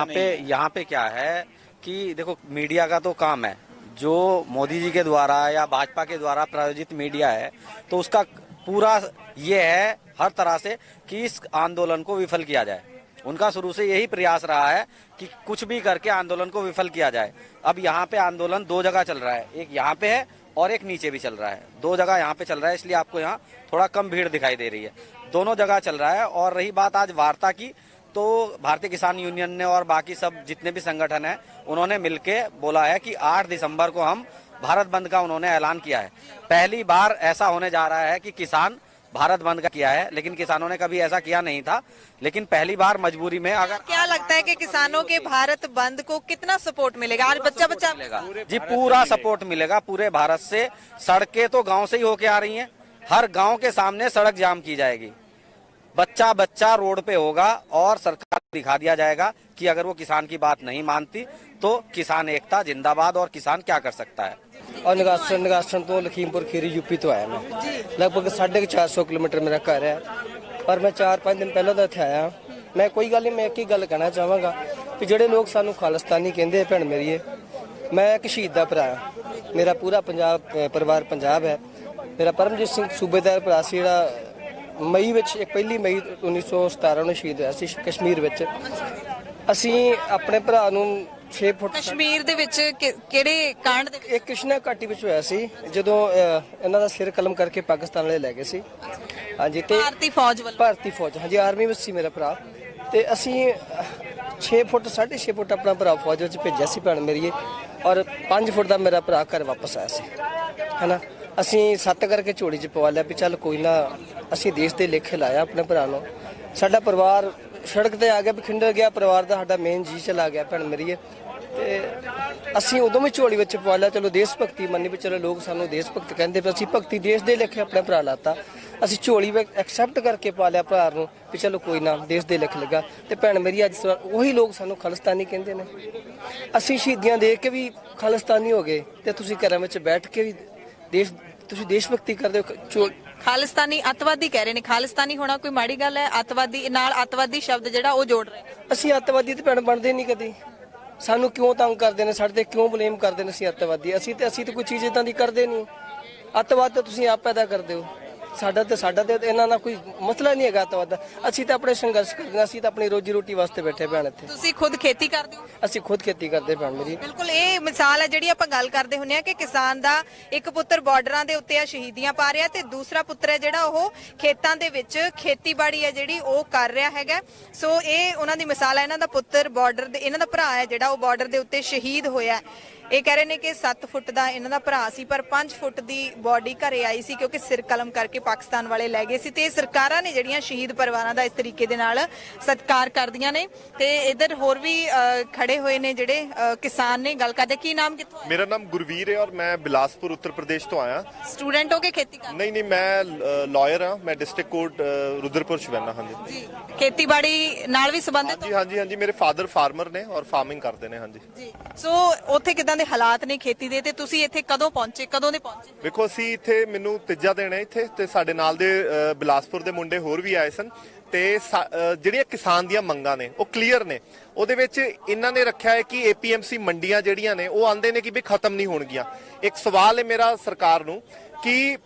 यहाँ पे क्या है कि देखो, मीडिया का तो काम है, जो मोदी जी के द्वारा या भाजपा के द्वारा प्रायोजित मीडिया है, तो उसका पूरा ये है हर तरह से कि इस आंदोलन को विफल किया जाए। उनका शुरू से यही प्रयास रहा है कि कुछ भी करके आंदोलन को विफल किया जाए। अब यहाँ पे आंदोलन 2 जगह चल रहा है, एक यहाँ पे है और एक नीचे भी चल रहा है। 2 जगह यहाँ पे चल रहा है, इसलिए आपको यहाँ थोड़ा कम भीड़ दिखाई दे रही है। दोनों जगह चल रहा है। और रही बात आज वार्ता की, तो भारतीय किसान यूनियन ने और बाकी सब जितने भी संगठन हैं, उन्होंने मिलके बोला है कि 8 दिसंबर को हम भारत बंद का उन्होंने ऐलान किया है। पहली बार ऐसा होने जा रहा है कि किसान भारत बंद का किया है, लेकिन किसानों ने कभी ऐसा किया नहीं था, लेकिन पहली बार मजबूरी में। अगर क्या लगता है कि किसानों के भारत बंद को कितना सपोर्ट मिलेगा? आज बच्चा मिलेगा जी, पूरा सपोर्ट मिलेगा पूरे भारत से। सड़कें तो गांव से ही होके आ रही हैं, हर गांव के सामने सड़क जाम की जाएगी, बच्चा बच्चा रोड पे होगा, और सरकार को दिखा दिया जाएगा कि अगर वो किसान की बात नहीं मानती तो किसान एकता जिंदाबाद, और किसान क्या कर सकता है। और निगासन तो लखीमपुर खीरी यूपी तो आया मैं, लगभग 450 किलोमीटर मेरा घर है, पर मैं 4-5 दिन पहले तो इत्थे आया। मैं कोई गल नहीं, मैं एक ही गल कहना चाहांगा कि ਜਿਹੜੇ लोग सानू खालिस्तानी कहते भैन मेरी, मैं एक शहीद दा भरा, मेरा पूरा पंजाब परिवार पंजाब है। मेरा परमजीत सिंह सूबेदार भरा सी, ਜਿਹੜਾ मई ਵਿੱਚ 1 मई 1917 ਨੂੰ ਸ਼ਹੀਦ ਹੋਇਆ ਸੀ ਕਸ਼ਮੀਰ ਵਿੱਚ। ਅਸੀਂ ਆਪਣੇ ਭਰਾ ਨੂੰ 6 ਫੁੱਟ ਕਸ਼ਮੀਰ ਦੇ ਵਿੱਚ ਕਿਹੜੇ ਕਾਂਡ ਦੇ ਵਿੱਚ? ਇੱਕ ਕਿਸ਼ਨਾ ਘਾਟੀ ਵਿੱਚ ਹੋਇਆ ਸੀ, ਜਦੋਂ ਇਹਨਾਂ ਦਾ ਸਿਰ ਕਲਮ ਕਰਕੇ ਪਾਕਿਸਤਾਨ ਵਾਲੇ ਲੈ ਗਏ ਸੀ। ਹਾਂਜੀ, ਤੇ ਭਾਰਤੀ ਫੌਜ ਵੱਲੋਂ? ਭਾਰਤੀ ਫੌਜ, ਹਾਂਜੀ, ਆਰਮੀ ਵਿੱਚ ਸੀ ਮੇਰਾ ਭਰਾ। ਤੇ ਅਸੀਂ 6 ਫੁੱਟ 6.5 ਫੁੱਟ ਆਪਣਾ ਭਰਾ ਫੌਜ ਵਿੱਚ ਭੇਜਿਆ ਸੀ ਭੈਣ ਮੇਰੀ, ਔਰ 5 ਫੁੱਟ ਦਾ ਮੇਰਾ ਭਰਾ ਘਰ ਵਾਪਸ ਆਇਆ ਸੀ, ਹੈਨਾ। ਅਸੀਂ 7 ਕਰਕੇ ਝੋਲੀ 'ਚ ਪਵਾ ਲਿਆ ਵੀ ਚੱਲ ਕੋਈ ਨਾ, ਅਸੀਂ ਦੇਸ਼ ਦੇ ਲੇਖੇ ਲਾਇਆ ਆਪਣੇ ਭਰਾ ਨੂੰ। ਸਾਡਾ ਪਰਿਵਾਰ ਸੜਕ ਤੇ ਆ ਗਿਆ, ਖਿੰਡਰ ਗਿਆ ਪਰਿਵਾਰ ਦਾ, ਸਾਡਾ ਮੇਨ ਜੀ ਚਲਾ ਗਿਆ ਭੈਣ ਮੇਰੀ। ਤੇ ਅਸੀਂ ਉਦੋਂ ਵੀ ਝੋਲੀ ਵਿੱਚ ਪਵਾ ਲਿਆ, ਚਲੋ ਦੇਸ਼ ਭਗਤੀ ਮੰਨੀ ਵੀ, ਚਲੋ ਲੋਕ ਸਾਨੂੰ ਦੇਸ਼ ਭਗਤ ਕਹਿੰਦੇ, ਪਰ ਅਸੀਂ ਭਗਤੀ ਦੇਸ਼ ਦੇ ਲੇਖੇ ਆਪਣੇ ਭਰਾ ਲਾਤਾ। ਅਸੀਂ ਝੋਲੀ ਵਿੱਚ ਐਕਸੈਪਟ ਕਰਕੇ ਪਾ ਲਿਆ ਭਰਾ ਨੂੰ ਵੀ ਚਲੋ ਕੋਈ ਨਾ, ਦੇਸ਼ ਦੇ ਲੇਖ ਲੱਗਾ। ਤੇ ਭੈਣ ਮੇਰੀ ਅੱਜ ਉਹੀ ਲੋਕ ਸਾਨੂੰ ਖਾਲਿਸਤਾਨੀ ਕਹਿੰਦੇ ਨੇ। ਅਸੀਂ ਸ਼ਹੀਦੀਆਂ ਦੇਖ ਕੇ ਵੀ ਖਾਲਿਸਤਾਨੀ ਹੋ ਗਏ, ਤੇ ਤੁਸੀਂ ਘਰਾਂ ਵਿੱਚ ਬੈਠ ਕੇ ਵੀ ਤੁਸੀਂ ਦੇਸ਼ ਭਗਤੀ ਕਰਦੇ ਹੋ। ਖਾਲਿਸਤਾਨੀ ਅੱਤਵਾਦੀ ਕਹਿ ਰਹੇ ਨੇ, ਖਾਲਿਸਤਾਨੀ ਹੋਣਾ ਕੋਈ ਮਾੜੀ ਗੱਲ ਹੈ? ਅੱਤਵਾਦੀ ਨਾਲ ਅੱਤਵਾਦੀ ਸ਼ਬਦ ਜਿਹੜਾ ਉਹ ਜੋੜ ਰਹੇ ਨੇ। ਅਸੀਂ ਅੱਤਵਾਦੀ ਤੇ ਭੈਣ ਬਣਦੇ ਨਹੀਂ ਕਦੀ। ਸਾਨੂੰ ਕਿਉਂ ਤੰਗ ਕਰਦੇ ਨੇ, ਸਾਡੇ ਤੇ ਕਿਉਂ ਬਲੇਮ ਕਰਦੇ ਨੇ ਅਸੀਂ ਅੱਤਵਾਦੀ? ਅਸੀਂ ਤੇ ਕੋਈ ਚੀਜ਼ ਇਦਾਂ ਦੀ ਕਰਦੇ ਨਹੀਂ। ਅੱਤਵਾਦ ਤਾਂ ਤੁਸੀਂ ਆਪ ਪੈਦਾ ਕਰਦੇ ਹੋ। ਸਾਡਾ ਤੇ ਇਹਨਾਂ ਨਾਲ ਕੋਈ ਮਸਲਾ ਨਹੀਂ ਹੈਗਾ ਅੱਤਵਾਦ ਦਾ। ਅਸੀਂ ਤਾਂ ਆਪਣੇ ਸੰਘਰਸ਼ ਕਰਦੇ ਹਾਂ, ਅਸੀਂ ਤਾਂ ਆਪਣੀ ਰੋਜੀ ਰੋਟੀ ਵਾਸਤੇ ਬੈਠੇ ਭੈਣ ਇੱਥੇ। ਤੁਸੀਂ ਖੁਦ ਖੇਤੀ ਕਰਦੇ ਹੋ? ਅਸੀਂ ਖੁਦ ਖੇਤੀ ਕਰਦੇ ਭੈਣ ਮੇਰੀ। ਬਿਲਕੁਲ, ਇਹ ਮਿਸਾਲ ਹੈ ਜਿਹੜੀ ਆਪਾਂ ਗੱਲ ਕਰਦੇ ਹੁੰਦੇ ਆ ਕਿ ਕਿਸਾਨ ਦਾ ਇੱਕ ਪੁੱਤਰ ਬਾਰਡਰਾਂ ਦੇ ਉੱਤੇ ਆ ਸ਼ਹੀਦੀਆਂ ਪਾ ਰਿਹਾ, ਤੇ ਦੂਸਰਾ ਪੁੱਤਰ ਹੈ ਜਿਹੜਾ ਉਹ ਖੇਤਾਂ ਦੇ ਵਿੱਚ ਖੇਤੀਬਾੜੀ ਹੈ ਜਿਹੜੀ ਉਹ ਕਰ ਰਿਹਾ ਹੈਗਾ। ਸੋ ਇਹ ਉਹਨਾਂ ਦੀ ਮਿਸਾਲ ਹੈ। ਇਹਨਾਂ ਦਾ ਪੁੱਤਰ ਬਾਰਡਰ ਦੇ, ਇਹਨਾਂ ਦਾ ਭਰਾ ਹੈ ਜਿਹੜਾ ਉਹ ਬਾਰਡਰ ਦੇ ਉੱਤੇ ਸ਼ਹੀਦ ਹੋਇਆ। ਇਹ ਕਹਿ ਰਹੇ ਨੇ ਕਿ 7 ਫੁੱਟ ਦਾ ਇਹਨਾਂ ਦਾ ਭਰਾ ਸੀ ਪਰ 5 ਫੁੱਟ ਦੀ ਬਾਡੀ ਘਰੇ ਆਈ ਸੀ ਕਿਉਂਕਿ ਸਿਰ ਕਲਮ ਕਰਕੇ ਪਾਕਿਸਤਾਨ ਵਾਲੇ ਲੈ ਗਏ ਸੀ ਤੇ ਸਰਕਾਰਾਂ ਨੇ ਜਿਹੜੀਆਂ ਸ਼ਹੀਦ ਪਰਿਵਾਰਾਂ ਦਾ ਇਸ ਤਰੀਕੇ ਦੇ ਨਾਲ ਸਤਿਕਾਰ ਕਰਦੀਆਂ ਨੇ। ਤੇ ਇਧਰ ਹੋਰ ਵੀ ਖੜੇ ਹੋਏ ਨੇ ਜਿਹੜੇ ਕਿਸਾਨ ਨੇ, ਗੱਲ ਕਰਦੇ। ਕੀ ਨਾਮ, ਕਿੱਥੋਂ ਆਏ? मेरा नाम गुरवीर है और मैं बिलासपुर उत्तर प्रदेश तो आया। स्टूडेंट हो के खेती कर? नहीं, मैं लॉयर हाँ, मैं डिस्ट्रिक्ट कोर्ट रुद्रपुर शवैना। हाँ जी। ਖੇਤੀਬਾੜੀ ਨਾਲ ਵੀ ਸੰਬੰਧਿਤ? हाँ जी, मेरे फादर फार्मर ने और फार्मिंग करते हैं। हाँ जी। ਜੀ। ਸੋ ਉੱਥੇ ਕਿਦਾਂ ਦੇ ਹਾਲਾਤ ਨੇ ਖੇਤੀ ਦੇ, ਤੇ ਤੁਸੀਂ ਇੱਥੇ ਕਦੋਂ ਪਹੁੰਚੇ, ਕਦੋਂ ਦੇ ਪਹੁੰਚੇ? ਵੇਖੋ ਅਸੀਂ ਇੱਥੇ, ਮੈਨੂੰ ਤੀਜਾ ਦਿਨ ਹੈ ਇੱਥੇ, ਤੇ ਸਾਡੇ ਨਾਲ ਦੇ ਬਿਲਾਸਪੁਰ ਦੇ ਮੁੰਡੇ ਹੋਰ ਵੀ ਆਏ ਸਨ ਤੇ ਜਿਹੜੀਆਂ ਕਿਸਾਨ ਦੀਆਂ ਮੰਗਾਂ ਨੇ ਉਹ ਕਲੀਅਰ ਨੇ। ਉਹਦੇ ਵਿੱਚ ਇਹਨਾਂ ਨੇ ਰੱਖਿਆ ਹੈ ਕਿ APMC ਮੰਡੀਆਂ ਜਿਹੜੀਆਂ ਨੇ ਉਹ ਆਂਦੇ ਨੇ ਕਿ ਵੀ ਖਤਮ ਨਹੀਂ ਹੋਣਗੀਆਂ। ਇੱਕ ਸਵਾਲ ਹੈ ਮੇਰਾ ਸਰਕਾਰ ਨੂੰ ਕਿ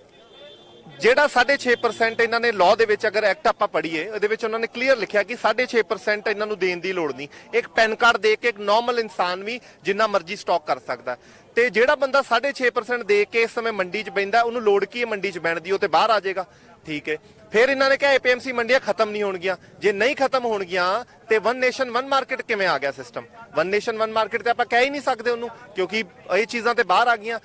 ਜਿਹੜਾ 6.5% ਇਹਨਾਂ ਨੇ ਲਾਅ ਦੇ ਵਿੱਚ, ਅਗਰ ਐਕਟ ਆਪਾਂ ਪੜ੍ਹੀਏ, ਉਹਦੇ ਵਿੱਚ ਉਹਨਾਂ ਨੇ ਕਲੀਅਰ ਲਿਖਿਆ ਕਿ 6.5% ਇਹਨਾਂ ਨੂੰ ਦੇਣ ਦੀ ਲੋੜ ਨਹੀਂ। ਇੱਕ ਪੈਨ ਕਾਰਡ ਦੇ ਕੇ ਇੱਕ ਨਾਰਮਲ ਇਨਸਾਨ ਵੀ ਜਿੰਨਾ ਮਰਜ਼ੀ ਸਟਾਕ ਕਰ ਸਕਦਾ ਤੇ ਜਿਹੜਾ ਬੰਦਾ 6.5% ਦੇ ਕੇ ਇਸ ਸਮੇਂ ਮੰਡੀ 'ਚ ਬੈਂਦਾ, ਉਹਨੂੰ ਲੋੜ ਕੀ ਹੈ ਮੰਡੀ 'ਚ ਬੈਣ ਦੀ? ਉਹ ਤੇ ਬਾਹਰ ਆ ਜਾਏਗਾ। ਠੀਕ ਹੈ, ਫਿਰ ਇਹਨਾਂ ਨੇ ਕਿਹਾ APMC ਮੰਡੀਆਂ ਖਤਮ ਨਹੀਂ ਹੋਣਗੀਆਂ। ਜੇ ਨਹੀਂ ਖਤਮ ਹੋਣਗੀਆਂ ਤੇ ਵਨ ਨੇਸ਼ਨ ਵਨ ਮਾਰਕੀਟ ਕਿਵੇਂ ਆ ਗਿਆ system? One nation one market ਤੇ ਆਪਾਂ ਕਹਿ ਹੀ ਨਹੀਂ ਸਕਦੇ ਉਹਨੂੰ, ਕਿਉਂਕਿ ਇਹ ਚੀਜ਼ਾਂ ਤੇ ਬਾਹਰ ਆ ਗਈਆਂ।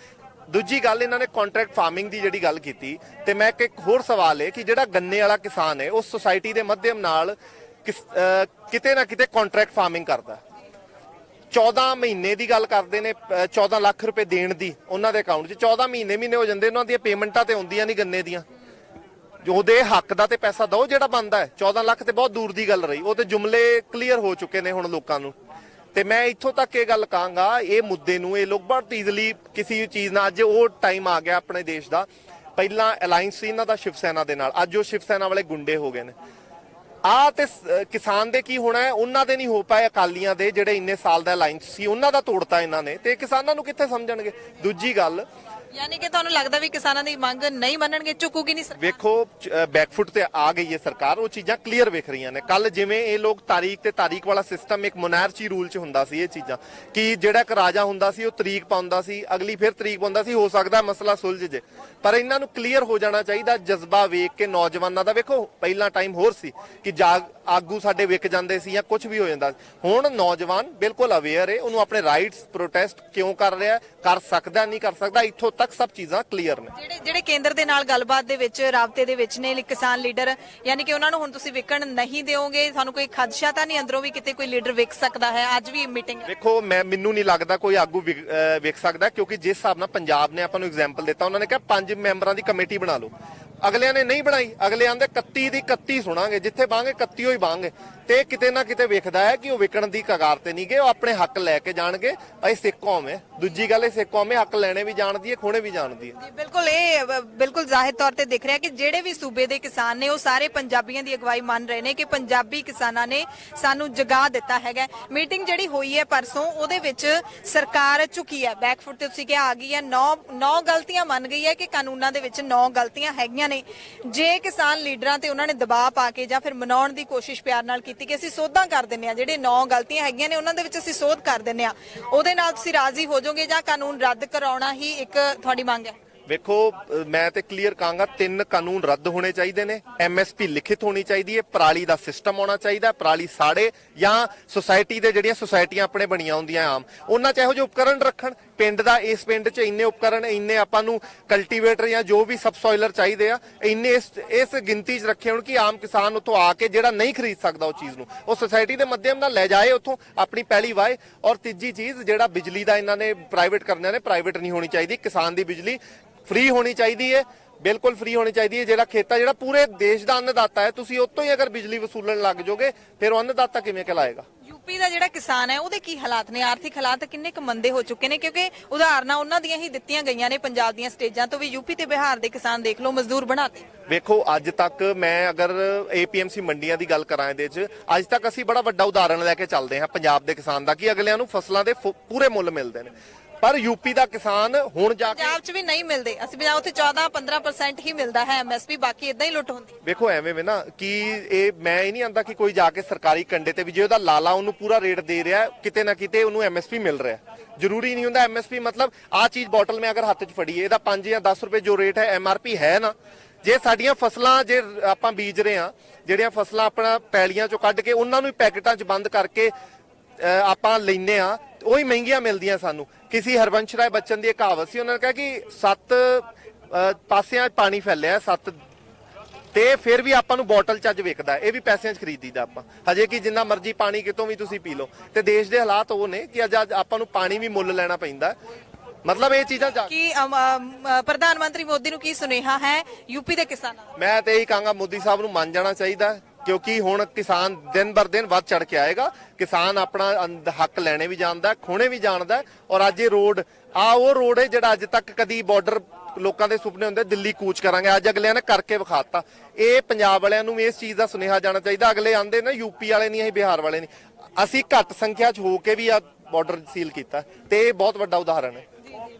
ਦੂਜੀ ਗੱਲ, ਇਹਨਾਂ ਨੇ ਕੰਟਰੈਕਟ ਫਾਰਮਿੰਗ ਦੀ ਜਿਹੜੀ ਗੱਲ ਕੀਤੀ, ਤੇ ਮੈਂ ਇੱਕ ਹੋਰ ਸਵਾਲ ਹੈ ਕਿ ਜਿਹੜਾ ਗੰਨੇ ਵਾਲਾ ਕਿਸਾਨ ਹੈ ਉਸ ਸੁਸਾਇਟੀ ਦੇ ਮਾਧਿਅਮ ਨਾਲ ਕਿਤੇ ਨਾ ਕਿਤੇ ਕੰਟਰੈਕਟ ਫਾਰਮਿੰਗ ਕਰਦਾ। 14 ਮਹੀਨੇ ਦੀ ਗੱਲ ਕਰਦੇ ਨੇ, 14 ਲੱਖ ਰੁਪਏ ਦੇਣ ਦੀ ਉਹਨਾਂ ਦੇ ਅਕਾਊਂਟ 'ਚ। 14 ਮਹੀਨੇ ਹੋ ਜਾਂਦੇ, ਉਹਨਾਂ ਦੀਆਂ ਪੇਮੈਂਟਾਂ ਤੇ ਹੁੰਦੀਆਂ ਨਹੀਂ ਗੰਨੇ ਦੀਆਂ। ਜੋ ਉਹਦੇ ਹੱਕ ਦਾ ਤੇ ਪੈਸਾ ਦੋ ਜਿਹੜਾ ਬਣਦਾ ਹੈ। 14 ਲੱਖ ਤੇ ਬਹੁਤ ਦੂਰ ਦੀ ਗੱਲ ਰਹੀ, ਉਹ ਤੇ ਜੁਮਲੇ ਕਲੀਅਰ ਹੋ ਚੁੱਕੇ ਨੇ ਹੁਣ ਲੋਕਾਂ ਨੂੰ। ਤੇ ਮੈਂ ਇੱਥੋਂ ਤੱਕ ਇਹ ਗੱਲ ਕਹਾਂਗਾ, ਇਹ ਮੁੱਦੇ ਨੂੰ ਇਹ ਲੋਕ ਬਹੁਤ ਈਜ਼ੀਲੀ ਕਿਸੇ ਚੀਜ਼ ਨਾਲ, ਅੱਜ ਉਹ ਟਾਈਮ ਆ ਗਿਆ ਆਪਣੇ ਦੇਸ਼ ਦਾ। ਪਹਿਲਾਂ ਅਲਾਈਅੰਸ ਸੀ ਇਹਨਾਂ ਦਾ ਸ਼ਿਵ ਸੈਨਾ ਦੇ ਨਾਲ, ਅੱਜ ਉਹ ਸ਼ਿਵ ਸੈਨਾ ਵਾਲੇ ਗੁੰਡੇ ਹੋ ਗਏ ਨੇ। ਤੇ ਕਿਸਾਨ ਦੇ ਕੀ ਹੋਣਾ ਹੈ? ਉਹਨਾਂ ਦੇ ਨਹੀਂ ਹੋ ਪਾਏ, ਅਕਾਲੀਆਂ ਦੇ ਜਿਹੜੇ ਇੰਨੇ ਸਾਲ ਦਾ ਅਲਾਈਅੰਸ ਸੀ ਉਹਨਾਂ ਦਾ ਤੋੜਤਾ ਇਹਨਾਂ ਨੇ, ਤੇ ਕਿਸਾਨਾਂ ਨੂੰ ਕਿੱਥੇ ਸਮਝਣਗੇ? ਦੂਜੀ ਗੱਲ, ਯਾਨੀ ਕਿ ਤੁਹਾਨੂੰ ਲੱਗਦਾ ਵੀ ਕਿਸਾਨਾਂ ਦੀ ਮੰਗ ਨਹੀਂ ਮੰਨਣਗੇ, ਚੁੱਕੂਗੀ ਨਹੀਂ ਸਰਕਾਰ? ਵੇਖੋ ਬੈਕਫੁੱਟ ਤੇ ਆ ਗਈ ਹੈ ਸਰਕਾਰ, ਉਹ ਚੀਜ਼ਾਂ ਕਲੀਅਰ ਵੇਖ ਰਹੀਆਂ ਨੇ। ਕੱਲ ਜਿਵੇਂ ਇਹ ਲੋਕ ਤਾਰੀਖ ਵਾਲਾ ਸਿਸਟਮ, ਇੱਕ ਮੋਨਾਰਚੀ ਰੂਲ 'ਚ ਹੁੰਦਾ ਸੀ ਇਹ ਚੀਜ਼ਾਂ, ਕਿ ਜਿਹੜਾ ਇੱਕ ਰਾਜਾ ਹੁੰਦਾ ਸੀ ਉਹ ਤਰੀਕ ਪਾਉਂਦਾ ਸੀ, ਅਗਲੀ ਫਿਰ ਤਰੀਕ ਪਾਉਂਦਾ ਸੀ, ਹੋ ਸਕਦਾ ਮਸਲਾ ਸੁਲਝ ਜੇ। ਪਰ ਇਹਨਾਂ ਨੂੰ ਕਲੀਅਰ ਹੋ ਜਾਣਾ ਚਾਹੀਦਾ ਜਜ਼ਬਾ ਵੇਖ ਕੇ ਨੌਜਵਾਨਾਂ ਦਾ। ਵੇਖੋ ਪਹਿਲਾਂ ਟਾਈਮ ਹੋਰ ਸੀ ਕਿ ਆਗੂ ਸਾਡੇ ਵਿਕ ਜਾਂਦੇ ਸੀ ਜਾਂ ਕੁਝ ਵੀ ਹੋ ਜਾਂਦਾ। ਹੁਣ ਨੌਜਵਾਨ ਬਿਲਕੁਲ ਅਵੇਅਰ ਹੈ, ਉਹਨੂੰ ਆਪਣੇ ਰਾਈਟਸ ਪ੍ਰੋਟੈਸਟ ਕਿਉਂ ਕਰ ਰਿਹਾ, ਕਰ ਸਕਦਾ ਨਹੀਂ ਕਰ ਸਕਦਾ, ਇੱਥੋਂ ਤੱਕ ਸਭ ਚੀਜ਼ਾਂ ਕਲੀਅਰ ਨੇ। ਜਿਹੜੇ ਕੇਂਦਰ ਦੇ ਨਾਲ ਗੱਲਬਾਤ ਦੇ ਵਿੱਚ, ਰਾਬਤੇ ਦੇ ਵਿੱਚ ਨੇ ਕਿਸਾਨ ਲੀਡਰ, ਯਾਨੀ ਕਿ ਉਹਨਾਂ ਨੂੰ ਹੁਣ ਤੁਸੀਂ ਵਿਕਣ ਨਹੀਂ ਦਿਓਗੇ? ਤੁਹਾਨੂੰ ਕੋਈ ਖਦਸ਼ਾ ਤਾਂ ਨਹੀਂ ਅੰਦਰੋਂ ਵੀ ਕਿਤੇ ਕੋਈ ਲੀਡਰ ਵਿਕ ਸਕਦਾ ਹੈ? ਅੱਜ ਵੀ ਮੀਟਿੰਗ ਵੇਖੋ, ਮੈਨੂੰ ਨਹੀਂ ਲੱਗਦਾ ਕੋਈ ਆਗੂ ਵਿਕ ਸਕਦਾ, ਕਿਉਂਕਿ ਜਿਸ ਹਿਸਾਬ ਨਾਲ ਪੰਜਾਬ ਨੇ ਆਪਾਂ ਨੂੰ ਐਗਜ਼ਾਮਪਲ ਦਿੱਤਾ, ਉਹਨਾਂ ਨੇ ਕਿਹਾ 5 ਮੈਂਬਰਾਂ ਦੀ ਕਮੇਟੀ ਬਣਾ ਲਓ। ਅਗਲਿਆਂ ਨੇ ਨਹੀਂ ਬਣਾਈ, ਅਗਲੇ ਆਂਦੇ 31 ਦੀ 31 ਸੁਣਾਂਗੇ, ਜਿੱਥੇ ਬਾਂਗੇ 31 ਹੀ ਬਾਂਗੇ। ਤੇ ਕਿਤੇ ਨਾ ਕਿਤੇ ਵੇਖਦਾ ਹੈ ਕਿ ਉਹ ਵਿਕਣ ਦੀ ਕਗਾਰ ਤੇ ਨਹੀਂ ਗਏ, ਉਹ ਆਪਣੇ ਹੱਕ ਲੈ ਕੇ ਜਾਣਗੇ। ਅਸੀਂ ਸਿੱਖ ਕੌਮ ਹੈ। ਦੂਜੀ ਗੱਲ, ਇਹ ਸਿੱਖ ਕੌਮ ਹੈ, ਹੱਕ ਲੈਣੇ ਵੀ ਜਾਣਦੀ ਹੈ, ਖੋਣੇ ਵੀ ਜਾਣਦੀ ਹੈ। ਬਿਲਕੁਲ, ਇਹ ਬਿਲਕੁਲ ਜ਼ਾਹਿਰ ਤੌਰ ਤੇ ਦਿਖ ਰਿਹਾ ਕਿ ਜਿਹੜੇ ਵੀ ਸੂਬੇ ਦੇ ਕਿਸਾਨ ਨੇ ਉਹ ਸਾਰੇ ਪੰਜਾਬੀਆਂ ਦੀ ਅਗਵਾਈ ਮੰਨ ਰਹੇ ਨੇ ਕਿ ਪੰਜਾਬੀ ਕਿਸਾਨਾਂ ਨੇ ਸਾਨੂੰ ਜਗਾ ਦਿੱਤਾ ਹੈਗਾ। ਮੀਟਿੰਗ ਜਿਹੜੀ ਹੋਈ ਹੈ ਪਰਸੋਂ, ਉਹਦੇ ਵਿੱਚ ਸਰਕਾਰ ਝੁਕੀ ਹੈ, ਬੈਕਫੁੱਟ ਤੇ ਤੁਸੀਂ ਕਿਹਾ ਆ ਗਈ ਹੈ। 9 ਗਲਤੀਆਂ ਮੰਨ ਗਈ ਹੈ ਕਿ ਕਾਨੂੰਨਾਂ ਦੇ ਵਿੱਚ 9 ਗਲਤੀਆਂ ਹੈਗੀਆਂ ਨੇ। ਜੇ ਕਿਸਾਨ ਲੀਡਰਾਂ ਤੇ ਉਹਨਾਂ ਨੇ ਦਬਾਅ ਪਾ ਕੇ ਜਾਂ ਫਿਰ ਮਨਾਉਣ ਦੀ ਕੋਸ਼ਿਸ਼ ਪਿਆਰ ਨਾਲ ਕੀਤੀ ਕਿ ਅਸੀਂ ਸੋਧਾਂ ਕਰ ਦਿੰਨੇ ਆ, ਜਿਹੜੇ 9 ਗਲਤੀਆਂ ਹੈਗੀਆਂ ਨੇ ਉਹਨਾਂ ਦੇ ਵਿੱਚ ਅਸੀਂ ਸੋਧ ਕਰ ਦਿੰਨੇ ਆ, ਉਹਦੇ ਨਾਲ ਤੁਸੀਂ ਰਾਜ਼ੀ ਹੋ ਜਾਓਗੇ ਜਾਂ ਕਾਨੂੰਨ ਰੱਦ ਕਰਾਉਣਾ ਹੀ ਇੱਕ ਤੁਹਾਡੀ ਮੰਗ ਹੈ? ਵੇਖੋ, ਮੈਂ ਤੇ ਕਲੀਅਰ ਕਹਾਂਗਾ, 3 ਕਾਨੂੰਨ ਰੱਦ ਹੋਣੇ ਚਾਹੀਦੇ ਨੇ। MSP ਲਿਖਿਤ ਹੋਣੀ ਚਾਹੀਦੀ ਹੈ। ਪਰਾਲੀ ਦਾ ਸਿਸਟਮ ਆਉਣਾ ਚਾਹੀਦਾ। ਪਰਾਲੀ ਸਾੜੇ ਜਾਂ ਸੁਸਾਇਟੀ ਦੇ, ਜਿਹੜੀਆਂ ਸੁਸਾਇਟੀਆਂ ਆਪਣੇ ਬਣੀਆਂ ਹੁੰਦੀਆਂ ਆਮ, ਉਹਨਾਂ 'ਚ ਇਹੋ ਜਿਹੇ ਉਪਕਰਨ ਰੱਖਣ। ਪਿੰਡ ਦਾ, ਇਸ ਪਿੰਡ 'ਚ ਇੰਨੇ ਉਪਕਰਨ, ਇੰਨੇ ਆਪਾਂ ਨੂੰ ਕਲਟੀਵੇਟਰ ਜਾਂ ਜੋ ਵੀ ਸਬਸੋਇਲਰ ਚਾਹੀਦੇ ਆ, ਇੰਨੇ ਇਸ ਗਿਣਤੀ 'ਚ ਰੱਖੇ ਹੋਣ ਕਿ ਆਮ ਕਿਸਾਨ ਉੱਥੋਂ ਆ ਕੇ ਜਿਹੜਾ ਨਹੀਂ ਖਰੀਦ ਸਕਦਾ ਉਹ ਚੀਜ਼ ਨੂੰ, ਉਹ ਸੁਸਾਇਟੀ ਦੇ ਮਾਧਿਅਮ ਨਾਲ ਲੈ ਜਾਏ, ਉੱਥੋਂ ਆਪਣੀ ਪੈਲੀ ਵਾਏ। ਔਰ ਤੀਜੀ ਚੀਜ਼, ਜਿਹੜਾ ਬਿਜਲੀ ਦਾ ਇਹਨਾਂ ਨੇ ਪ੍ਰਾਈਵੇਟ ਕਰਨਾ ਨੇ, ਪ੍ਰਾਈਵੇਟ ਨਹੀਂ ਹੋਣੀ ਚਾਹੀਦੀ। ਕਿਸਾਨ ਦੀ ਬਿਜਲੀ ਫ੍ਰੀ ਹੋਣੀ ਚਾਹੀਦੀ ਹੈ, ਬਿਲਕੁਲ ਫ੍ਰੀ ਹੋਣੀ ਚਾਹੀਦੀ ਹੈ। ਜਿਹੜਾ ਖੇਤਾ, ਜਿਹੜਾ ਪੂਰੇ ਦੇਸ਼ ਦਾ ਅੰਨਦਾਤਾ ਹੈ, ਤੁਸੀਂ ਉਤੋਂ ਹੀ ਅਗਰ ਬਿਜਲੀ ਵਸੂਲਣ ਲੱਗ ਜਾਓਗੇ, ਫਿਰ ਉਹ ਅੰਨਦਾਤਾ ਕਿਵੇਂ ਕਹਿਲਾਏਗਾ? ਯੂਪੀ ਦਾ ਜਿਹੜਾ ਕਿਸਾਨ ਹੈ ਉਹਦੇ ਕੀ ਹਾਲਾਤ ਨੇ? ਆਰਥਿਕ ਹਾਲਾਤ ਕਿੰਨੇ ਕੁ ਮੰਦੇ ਹੋ ਚੁੱਕੇ ਨੇ? ਕਿਉਂਕਿ ਉਦਾਹਰਨਾਂ ਉਹਨਾਂ ਦੀਆਂ ਹੀ ਦਿੱਤੀਆਂ ਗਈਆਂ ਨੇ ਪੰਜਾਬ ਦੀਆਂ ਸਟੇਜਾਂ ਤੋਂ ਵੀ। ਯੂਪੀ ਤੇ ਬਿਹਾਰ ਦੇ ਕਿਸਾਨ ਦੇਖ ਲਓ, ਮਜ਼ਦੂਰ ਬਣਾਤੇ। ਵੇਖੋ, ਅੱਜ ਤੱਕ ਮੈਂ ਅਗਰ APMC ਮੰਡੀਆਂ ਦੀ ਗੱਲ ਕਰਾਂ, ਇਹਦੇ 'ਚ ਅੱਜ ਤੱਕ ਅਸੀਂ ਬੜਾ ਵੱਡਾ ਉਦਾਹਰਣ ਲੈ ਕੇ ਚੱਲਦੇ ਹਾਂ ਪੰਜਾਬ ਦੇ ਕਿਸਾਨ ਦਾ, ਕਿ ਅਗਲਿਆਂ ਨੂੰ ਫਸਲਾਂ ਦੇ ਪੂਰੇ ਮੁੱਲ ਮਿਲਦੇ ਨੇ। ਪਰ ਯੂਪੀ ਦਾ ਕਿਸਾਨ ਹੁਣ ਜਾ ਕੇ, ਪੰਜਾਬ 'ਚ ਵੀ ਨਹੀਂ ਮਿਲਦੇ। ਅਸੀਂ ਪੰਜਾਬ ਉੱਥੇ 14-15% ਹੀ ਮਿਲਦਾ ਹੈ MSP, ਬਾਕੀ ਇਦਾਂ ਹੀ ਲੁੱਟ ਹੁੰਦੀ। ਵੇਖੋ ਐਵੇਂ ਵੇ ਨਾ ਕਿ ਮੈਂ ਇਹ ਨਹੀਂ ਆਂਦਾ ਕਿ ਕੋਈ ਜਾ ਕੇ ਸਰਕਾਰੀ ਕੰਡੇ ਤੇ ਵੀ ਜੇ ਉਹਦਾ ਲਾਲਾ ਉਹਨੂੰ ਪੂਰਾ ਰੇਟ ਦੇ ਰਿਹਾ, ਕਿਤੇ ਨਾ ਕਿਤੇ ਉਹਨੂੰ MSP ਮਿਲ ਰਿਹਾ। ਜ਼ਰੂਰੀ ਨਹੀਂ ਹੁੰਦਾ MSP ਮਤਲਬ ਆਹ ਚੀਜ਼ ਬੋਟਲ ਮੈਂ ਅਗਰ ਹੱਥ 'ਚ ਫੜੀਏ, ਇਹਦਾ 5 ਜਾਂ 10 ਰੁਪਏ ਜੋ ਰੇਟ ਹੈ MRP ਹੈ ਨਾ। ਜੇ ਸਾਡੀਆਂ ਫਸਲਾਂ, ਜੇ ਆਪਾਂ ਬੀਜ ਰਹੇ ਹਾਂ, ਜਿਹੜੀਆਂ ਫਸਲਾਂ ਆਪਣਾ ਪੈਲੀਆਂ 'ਚੋਂ ਕੱਢ ਕੇ ਉਹਨਾਂ ਨੂੰ ਪੈਕਟਾਂ 'ਚ ਬੰਦ ਕਰਕੇ ਆਪਾਂ ਲੈਨੇ ਆ, ਉਹੀ ਮਹਿੰਗੀਆਂ ਮਿਲਦੀਆਂ ਸਾਨੂੰ। ਕਿਸੇ ਹਰਵੰਸ਼ ਰਾਏ ਬੱਚਨ ਦੀ ਇੱਕ ਕਹਾਵਤ ਸੀ, ਉਹਨਾਂ ਨੇ ਕਿਹਾ ਕਿ 7 ਪਾਸਿਆਂ 'ਚ ਪਾਣੀ ਫੈਲਿਆ, 7 ਤੇ ਫਿਰ ਵੀ ਆਪਾਂ ਨੂੰ ਬੋਟਲ ਚ ਅੱਜ ਵਿਕਦਾ, ਇਹ ਵੀ ਪੈਸਿਆਂ 'ਚ ਖਰੀਦੀਦਾ ਆਪਾਂ, ਹਜੇ ਕਿ ਜਿੰਨਾ ਮਰਜ਼ੀ ਪਾਣੀ ਕਿਤੋਂ ਵੀ ਤੁਸੀਂ ਪੀ ਲਓ। ਤੇ ਦੇਸ਼ ਦੇ ਹਾਲਾਤ ਉਹ ਨੇ ਕਿ ਅੱਜ ਆਪਾਂ ਨੂੰ ਪਾਣੀ ਵੀ ਮੁੱਲ ਲੈਣਾ ਪੈਂਦਾ। ਮਤਲਬ ਇਹ ਚੀਜ਼ਾਂ ਕਿ ਪ੍ਰਧਾਨ ਮੰਤਰੀ ਮੋਦੀ ਨੂੰ ਕੀ ਸੁਨੇਹਾ ਹੈ ਯੂਪੀ ਦੇ ਕਿਸਾਨਾਂ ਦਾ? ਮੈਂ ਤੇ ਇਹੀ ਕਹਾਂਗਾ ਮੋਦੀ ਸਾਹਿਬ ਨੂੰ ਮੰਨ ਜਾਣਾ ਚਾਹੀਦਾ, ਕਿਉਂਕਿ ਹੁਣ ਕਿਸਾਨ ਦਿਨ ਬਰ ਦਿਨ ਵੱਧ ਚੜ ਕੇ ਆਏਗਾ। ਕਿਸਾਨ ਆਪਣਾ ਹੱਕ ਲੈਣੇ ਵੀ ਜਾਣਦਾ, ਖੋਣੇ ਵੀ ਜਾਣਦਾ। ਔਰ ਅੱਜ ਇਹ ਰੋਡ ਉਹ ਰੋਡ ਹੈ ਜਿਹੜਾ ਅੱਜ ਤੱਕ ਕਦੀ ਬਾਰਡਰ ਲੋਕਾਂ ਦੇ ਸੁਪਨੇ ਹੁੰਦੇ ਦਿੱਲੀ ਕੂਚ ਕਰਾਂਗੇ, ਅੱਜ ਅਗਲਿਆਂ ਨੇ ਕਰਕੇ ਵਿਖਾਤਾ। ਇਹ ਪੰਜਾਬ ਵਾਲਿਆਂ ਨੂੰ ਇਸ ਚੀਜ਼ ਦਾ ਸੁਨੇਹਾ ਜਾਣਾ ਚਾਹੀਦਾ। ਅਗਲੇ ਆਂਦੇ ਨੇ ਯੂਪੀ ਵਾਲੇ ਨਹੀਂ, ਅਸੀਂ ਬਿਹਾਰ ਵਾਲੇ ਨਹੀਂ, ਅਸੀਂ ਘੱਟ ਸੰਖਿਆ 'ਚ ਹੋ ਕੇ ਵੀ ਆ ਬਾਰਡਰ ਸੀਲ ਕੀਤਾ, ਤੇ ਇਹ ਬਹੁਤ ਵੱਡਾ ਉਦਾਹਰਣ ਹੈ।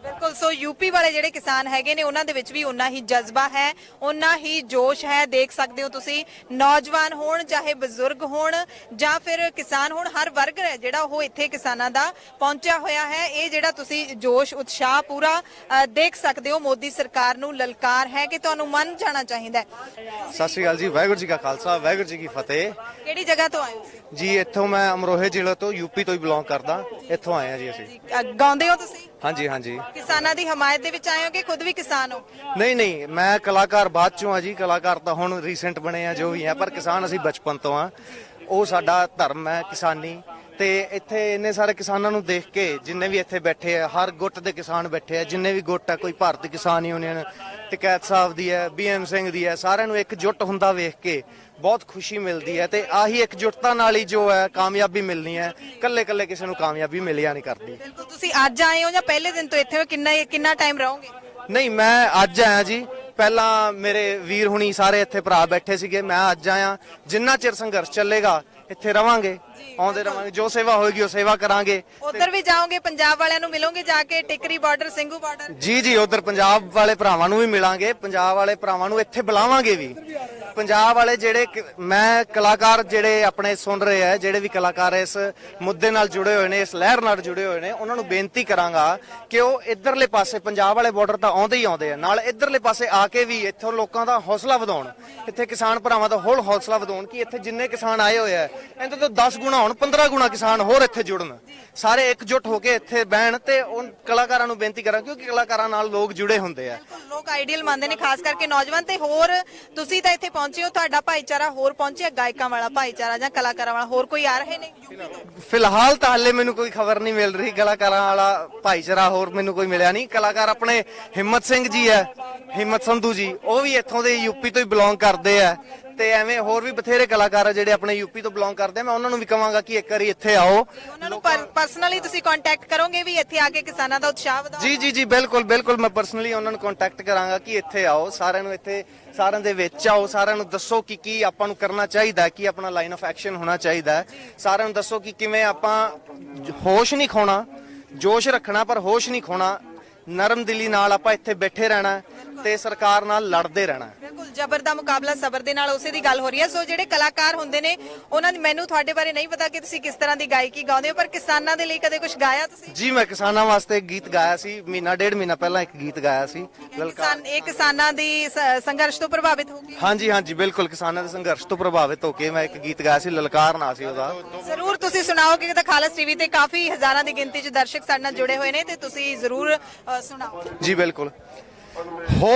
ਬਿਲਕੁਲ। ਸੋ ਯੂਪੀ ਵਾਲੇ ਜਿਹੜੇ ਕਿਸਾਨ ਹੈਗੇ ਨੇ ਉਹਨਾਂ ਦੇ ਵਿੱਚ ਵੀ ਉਨਾ ਹੀ ਜਜ਼ਬਾ ਹੈ, ਉਨਾ ਹੀ ਜੋਸ਼ ਹੈ। ਦੇਖ ਸਕਦੇ ਹੋ ਤੁਸੀਂ, ਨੌਜਵਾਨ ਹੋਣ ਚਾਹੇ ਬਜ਼ੁਰਗ ਹੋਣ ਜਾਂ ਫਿਰ ਕਿਸਾਨ ਹੋਣ, ਹਰ ਵਰਗ ਹੈ ਜਿਹੜਾ ਉਹ ਇੱਥੇ ਕਿਸਾਨਾਂ ਦਾ ਪਹੁੰਚਿਆ ਹੋਇਆ ਹੈ। ਇਹ ਜਿਹੜਾ ਤੁਸੀਂ ਜੋਸ਼ ਉਤਸ਼ਾਹ ਪੂਰਾ ਦੇਖ ਸਕਦੇ ਹੋ। ਮੋਦੀ ਸਰਕਾਰ ਨੂੰ ਲਲਕਾਰ ਹੈ ਕਿ ਤੁਹਾਨੂੰ ਮੰਨ ਜਾਣਾ ਚਾਹੀਦਾ ਹੈ। ਸਤਿ ਸ਼੍ਰੀ ਅਕਾਲ ਜੀ, ਵਾਹਿਗੁਰੂ ਜੀ ਕਾ ਖਾਲਸਾ, ਵਾਹਿਗੁਰੂ ਜੀ ਕੀ ਫਤਿਹ। ਕਿਹੜੀ ਜਗ੍ਹਾ ਤੋਂ ਆਏ ਹੋ ਜੀ? ਇੱਥੋਂ ਮੈਂ ਅਮਰੋਹੇ ਜ਼ਿਲ੍ਹੇ ਤੋਂ, ਯੂਪੀ ਤੋਂ ਹੀ ਬਿਲੋਂਗ ਕਰਦਾ, ਇੱਥੋਂ ਆਏ ਆ ਜੀ ਅਸੀਂ। ਗਾਉਂਦੇ ਹੋ ਤੁਸੀਂ? ਹਾਂਜੀ ਹਾਂਜੀ। ਕਿਸਾਨਾਂ ਦੀ ਹਮਾਇਤ ਦੇ ਵਿੱਚ ਆਏ ਹੋ ਕਿ ਖੁਦ ਵੀ ਕਿਸਾਨ ਹੋ? ਨਹੀਂ ਨਹੀਂ, ਮੈਂ ਕਲਾਕਾਰ ਬਾਅਦ ਚੋਂ ਆ ਜੀ, ਕਲਾਕਾਰ ਤਾਂ ਹੁਣ ਰੀਸੈਂਟ ਬਣੇ ਆ ਜੋ ਵੀ ਆ, ਪਰ ਕਿਸਾਨ ਅਸੀਂ ਬਚਪਨ ਤੋਂ ਆ। ਉਹ ਸਾਡਾ ਧਰਮ ਹੈ ਕਿਸਾਨੀ। ਤੇ ਇੱਥੇ ਇੰਨੇ ਸਾਰੇ ਕਿਸਾਨਾਂ ਨੂੰ ਦੇਖ ਕੇ, ਜਿੰਨੇ ਵੀ ਇੱਥੇ ਬੈਠੇ ਆ, ਹਰ ਗੁੱਟ ਦੇ ਕਿਸਾਨ ਬੈਠੇ ਆ, ਜਿੰਨੇ ਵੀ ਗੁੱਟ ਆ, ਕੋਈ ਭਾਰਤੀ ਕਿਸਾਨ ਯੂਨੀਅਨ ਟਕੈਤ ਸਾਹਿਬ ਦੀ ਹੈ, BM ਸਿੰਘ ਦੀ ਹੈ, ਸਾਰਿਆਂ ਨੂੰ ਇਕਜੁੱਟ ਹੁੰਦਾ ਵੇਖ ਕੇ ਬਹੁਤ ਖੁਸ਼ੀ ਮਿਲਦੀ ਹੈ। ਤੇ ਆਹੀ ਇਕਜੁੱਟਤਾ ਨਾਲ ਹੀ ਜੋ ਹੈ ਕਾਮਯਾਬੀ ਮਿਲਣੀ ਹੈ, ਕੱਲੇ ਕੱਲੇ ਕਿਸੇ ਨੂੰ ਕਾਮਯਾਬੀ ਮਿਲਿਆ ਨਹੀਂ ਕਰਦੀ। ਬਿਲਕੁਲ। ਤੁਸੀਂ ਅੱਜ ਆਏ ਹੋ ਜਾਂ ਪਹਿਲੇ ਦਿਨ ਤੋਂ ਇੱਥੇ ਹੋ? ਕਿੰਨਾ ਟਾਈਮ ਰਹੋਗੇ? ਨਹੀਂ, ਮੈਂ ਅੱਜ ਆਇਆ ਜੀ। ਪਹਿਲਾਂ ਮੇਰੇ ਵੀਰ ਹੁਣੀ ਸਾਰੇ ਇੱਥੇ ਭਰਾ ਬੈਠੇ ਸੀਗੇ, ਮੈਂ ਅੱਜ ਆਇਆ। ਜਿੰਨਾ ਚਿਰ ਸੰਘਰਸ਼ ਚੱਲੇਗਾ ਇੱਥੇ ਰਵਾਂਗੇ, ਆਉਂਦੇ ਰਵਾਂਗੇ, ਜੋ ਸੇਵਾ ਹੋਏਗੀ ਉਹ ਸੇਵਾ ਕਰਾਂਗੇ। ਉਧਰ ਵੀ ਜਾਓਗੇ, ਪੰਜਾਬ ਵਾਲਿਆਂ ਨੂੰ ਮਿਲੋਗੇ ਜਾ ਕੇ, ਟਿਕਰੀ ਬਾਰਡਰ, ਸਿੰਘੂ ਬਾਰਡਰ? ਜੀ ਜੀ, ਉਧਰ ਪੰਜਾਬ ਵਾਲੇ ਭਰਾਵਾਂ ਨੂੰ ਵੀ ਮਿਲਾਂਗੇ, ਪੰਜਾਬ ਵਾਲੇ ਭਰਾਵਾਂ ਨੂੰ ਇੱਥੇ ਬੁਲਾਵਾਂਗੇ ਵੀ। ਪੰਜਾਬ ਵਾਲੇ ਜਿਹੜੇ ਮੈਂ ਕਲਾਕਾਰ ਜਿਹੜੇ ਆਪਣੇ ਸੁਣ ਰਹੇ ਆ, ਜਿਹੜੇ ਵੀ ਕਲਾਕਾਰ ਇਸ ਮੁੱਦੇ ਨਾਲ ਜੁੜੇ ਹੋਏ ਨੇ, ਇਸ ਲਹਿਰ ਨਾਲ ਜੁੜੇ ਹੋਏ ਨੇ, ਉਹਨਾਂ ਨੂੰ ਬੇਨਤੀ ਕਰਾਂਗਾ ਕਿ ਉਹ ਇੱਧਰਲੇ ਪਾਸੇ ਪੰਜਾਬ ਵਾਲੇ ਬਾਰਡਰ ਤਾਂ ਆਉਂਦੇ ਹੀ ਆਉਂਦੇ ਆ, ਨਾਲ ਇੱਧਰਲੇ ਪਾਸੇ ਆ ਕੇ ਵੀ ਇੱਥੋਂ ਲੋਕਾਂ ਦਾ ਹੌਸਲਾ ਵਧਾਉਣ, ਇੱਥੇ ਕਿਸਾਨ ਭਰਾਵਾਂ ਦਾ ਹੋਰ ਹੌਸਲਾ ਵਧਾਉਣ ਕਿ ਇੱਥੇ ਜਿੰਨੇ ਕਿਸਾਨ ਆਏ ਹੋਏ ਆ ਇਹਦੇ ਤੋਂ 10 ਗੁਣਾ ਹੋਣ, 15 ਗੁਣਾ ਕਿਸਾਨ ਹੋਰ ਇੱਥੇ ਜੁੜਨ, ਸਾਰੇ ਇਕਜੁੱਟ ਹੋ ਕੇ ਇੱਥੇ ਬਹਿਣ। ਤੇ ਉਹ ਕਲਾਕਾਰਾਂ ਨੂੰ ਬੇਨਤੀ ਕਰਾਂ, ਕਿਉਂਕਿ ਕਲਾਕਾਰਾਂ ਨਾਲ ਲੋਕ ਜੁੜੇ ਹੁੰਦੇ ਆ, ਲੋਕ ਆਈਡੀਅਲ ਮੰਨਦੇ ਨੇ, ਖਾਸ ਕਰਕੇ ਨੌਜਵਾਨ। ਤੇ ਹੋਰ ਤੁਸੀਂ ਤਾਂ ਇੱਥੇ ਪਹੁੰਚੇ ਹੋ, ਤੁਹਾਡਾ ਭਾਈਚਾਰਾ ਹੋਰ ਪਹੁੰਚਿਆ, ਗਾਇਕਾਂ ਵਾਲਾ ਭਾਈਚਾਰਾ ਜਾਂ ਕਲਾਕਾਰਾਂ ਵਾਲਾ, ਹੋਰ ਕੋਈ ਆ ਰਹੇ ਨੇ ਯੂਪੀ ਤੋਂ? ਫਿਲਹਾਲ ਤਾਂ ਹਲੇ ਮੈਨੂੰ ਕੋਈ ਖਬਰ ਨਹੀਂ ਮਿਲ ਰਹੀ। ਕਲਾਕਾਰਾਂ ਵਾਲਾ ਭਾਈਚਾਰਾ ਹੋਰ ਮੈਨੂੰ ਕੋਈ ਮਿਲਿਆ ਨਹੀਂ। ਕਲਾਕਾਰ ਆਪਣੇ ਹਿੰਮਤ ਸਿੰਘ ਜੀ ਹੈ, ਹਿੰਮਤ ਸੰਧੂ ਜੀ, ਉਹ ਵੀ ਇੱਥੋਂ ਦੇ ਯੂਪੀ ਤੋਂ ਹੀ ਬਿਲੋਂਗ ਕਰਦੇ ਆ। ਤੇ ਐਵੇਂ ਹੋਰ ਵੀ ਬਥੇਰੇ ਕਲਾਕਾਰ ਆ ਜਿਹੜੇ ਆਪਣੇ ਯੂਪੀ ਤੋਂ ਬਿਲੋਂਗ ਕਰਦੇ ਆ। ਮੈਂ ਉਹਨਾਂ ਨੂੰ ਵੀ ਕਹਾਂਗਾ ਕਿ ਇੱਕ ਵਾਰੀ ਇੱਥੇ ਆਓ। ਉਹਨਾਂ ਨੂੰ ਪਰਸਨਲੀ ਤੁਸੀਂ ਕੰਟੈਕਟ ਕਰੋਗੇ ਵੀ ਇੱਥੇ ਆ ਕੇ ਕਿਸਾਨਾਂ ਦਾ ਉਤਸ਼ਾਹ ਵਧਾਓ? ਜੀ ਜੀ ਜੀ, ਬਿਲਕੁਲ ਬਿਲਕੁਲ, ਮੈਂ ਪਰਸਨਲੀ ਉਹਨਾਂ ਨੂੰ ਕੰਟੈਕਟ ਕਰਾਂਗਾ ਕਿ ਇੱਥੇ ਆਓ, ਸਾਰਿਆਂ ਨੂੰ ਇੱਥੇ, ਸਾਰਿਆਂ ਦੇ ਵਿੱਚ ਆਓ, ਸਾਰਿਆਂ ਨੂੰ ਦੱਸੋ ਕਿ ਕੀ ਆਪਾਂ ਨੂੰ ਕਰਨਾ ਚਾਹੀਦਾ, ਕੀ ਆਪਣਾ ਲਾਈਨ ਆਫ ਐਕਸ਼ਨ ਹੋਣਾ ਚਾਹੀਦਾ। ਸਾਰਿਆਂ ਨੂੰ ਦੱਸੋ ਕਿ ਕਿਵੇਂ ਆਪਾਂ ਹੋਸ਼ ਨਹੀਂ ਖੋਣਾ, ਜੋਸ਼ ਰੱਖਣਾ ਪਰ ਹੋਸ਼ ਨਹੀਂ ਖੋਣਾ, ਨਰਮ ਦਿਲੀ ਨਾਲ ਆਪਾਂ ਇੱਥੇ ਬੈਠੇ ਰਹਿਣਾ ਤੇ ਸਰਕਾਰ ਨਾਲ ਲੜਦੇ ਰਹਿਣਾ। ਬਿਲਕੁਲ, ਜ਼ਬਰ ਦਾ ਮੁਕਾਬਲਾ ਸਬਰ ਦੇ ਨਾਲ, ਉਸੇ ਦੀ ਗੱਲ ਹੋ ਰਹੀ ਹੈ। ਸੋ ਜਿਹੜੇ ਕਲਾਕਾਰ ਹੁੰਦੇ ਨੇ ਉਹਨਾਂ ਦੀ, ਮੈਨੂੰ ਤੁਹਾਡੇ ਬਾਰੇ ਨਹੀਂ ਪਤਾ ਕਿ ਤੁਸੀਂ ਕਿਸ ਤਰ੍ਹਾਂ ਦੀ ਗਾਇਕੀ ਗਾਉਂਦੇ ਹੋ, ਪਰ ਕਿਸਾਨਾਂ ਦੇ ਲਈ ਕਦੇ ਕੁਝ ਗਾਇਆ ਤੁਸੀਂ? ਜੀ, ਮੈਂ ਕਿਸਾਨਾਂ ਵਾਸਤੇ ਇੱਕ ਗੀਤ ਗਾਇਆ ਸੀ, ਮਹੀਨਾ ਡੇਢ ਮਹੀਨਾ ਪਹਿਲਾਂ ਇੱਕ ਗੀਤ ਗਾਇਆ ਸੀ। ਇਹ ਕਿਸਾਨਾਂ ਦੀ ਸੰਘਰਸ਼ ਤੋਂ ਪ੍ਰਭਾਵਿਤ ਹੋ ਕੇ? ਹਾਂਜੀ ਹਾਂਜੀ, ਬਿਲਕੁਲ, ਕਿਸਾਨਾਂ ਦੇ ਸੰਘਰਸ਼ ਤੋਂ ਪ੍ਰਭਾਵਿਤ ਹੋ ਕੇ ਮੈਂ ਇੱਕ ਗੀਤ ਗਾਇਆ ਸੀ, ਲਲਕਾਰ ਨਾਂ ਸੀ ਉਹਦਾ। ਜ਼ਰੂਰ ਤੁਸੀਂ ਸੁਣਾਓ, ਕਿ ਤਾਂ ਖਾਲਸ ਟੀਵੀ ਤੇ ਕਾਫੀ ਹਜ਼ਾਰਾਂ ਦੀ ਗਿਣਤੀ 'ਚ ਦਰਸ਼ਕ ਸਾਡੇ ਨਾਲ ਜੁੜੇ ਹੋਏ ਨੇ, ਤੇ ਤੁਸੀਂ ਜ਼ਰੂਰ ਸੁਣਾਓ। ਜੀ ਬਿਲਕੁਲ। ਹੋ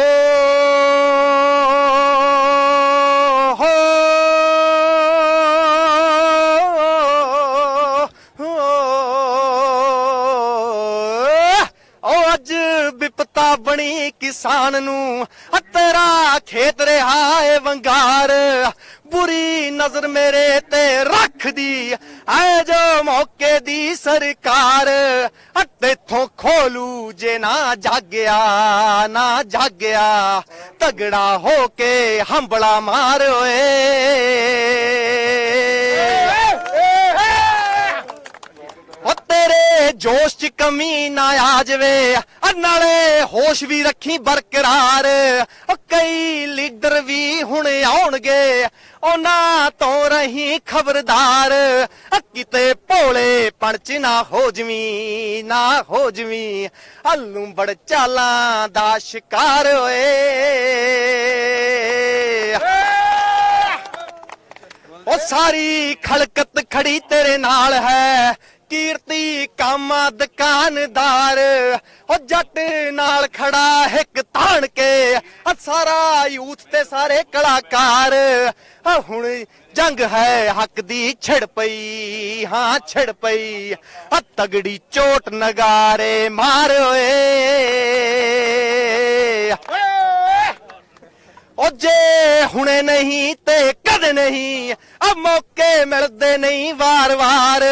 ਅੱਜ ਵਿਪਤਾ ਬਣੀ ਕਿਸਾਨ ਨੂੰ, ਤੇਰਾ ਖੇਤ ਰਿਹਾ ਏ ਵੰਗਾਰ, ਬੁਰੀ ਨਜ਼ਰ ਮੇਰੇ ਤੇ ਰੱਖਦੀ ਐ ਜੋ ਮੌਕੇ ਦੀ ਸਰਕਾਰ, ਤੇਥੋਂ ਖੋਲੂ ਜੇ ਨਾ ਜਾਗਿਆ ਤਗੜਾ ਹੋ ਕੇ ਹੰਬਲਾ ਮਾਰ ਓਏ। ਉਹ ਤੇਰੇ ਜੋਸ਼ 'ਚ ਕਮੀ ਨਾ ਆ ਜਾਵੇ, ਨਾਲੇ ਹੋਸ਼ ਵੀ ਰੱਖੀ ਬਰਕਰਾਰ। ਕਈ ਲੀਡਰ ਵੀ ਹੁਣ ਆਉਣਗੇ, ਉਹਨਾਂ ਤੋਂ ਰਹੀ ਖਬਰਦਾਰ, ਕਿਤੇ ਭੋਲੇ ਪਣਚ ਨਾ ਹੋ ਜਵੀਂ ਹਲੂੰਬੜ ਚਾਲਾਂ ਦਾ ਸ਼ਿਕਾਰ ਓਏ। ਉਹ ਸਾਰੀ ਖਲਕਤ ਖੜੀ ਤੇਰੇ ਨਾਲ ਹੈ, ਕੀਰਤੀ ਕਾਮਾ ਦੁਕਾਨਦਾਰ ਉਹ ਜੱਟ ਨਾਲ ਖੜਾ ਇੱਕ ਤਾਣ ਕੇ ਸਾਰਾ ਯੂਥ ਤੇ ਸਾਰੇ ਕਲਾਕਾਰ ਹੁਣ ਜੰਗ ਹੈ ਹੱਕ ਦੀ ਛਿੜ ਪਈ ਹਾਂ ਛਿੜ ਪਈ ਤਗੜੀ ਚੋਟ ਨਗਾਰੇ ਮਾਰ ਓਏ ਉਹ ਜੇ ਹੁਣੇ ਨਹੀਂ ਤੇ ਕਦੇ ਨਹੀਂ ਮੌਕੇ ਮਿਲਦੇ ਨਹੀਂ ਵਾਰ-ਵਾਰ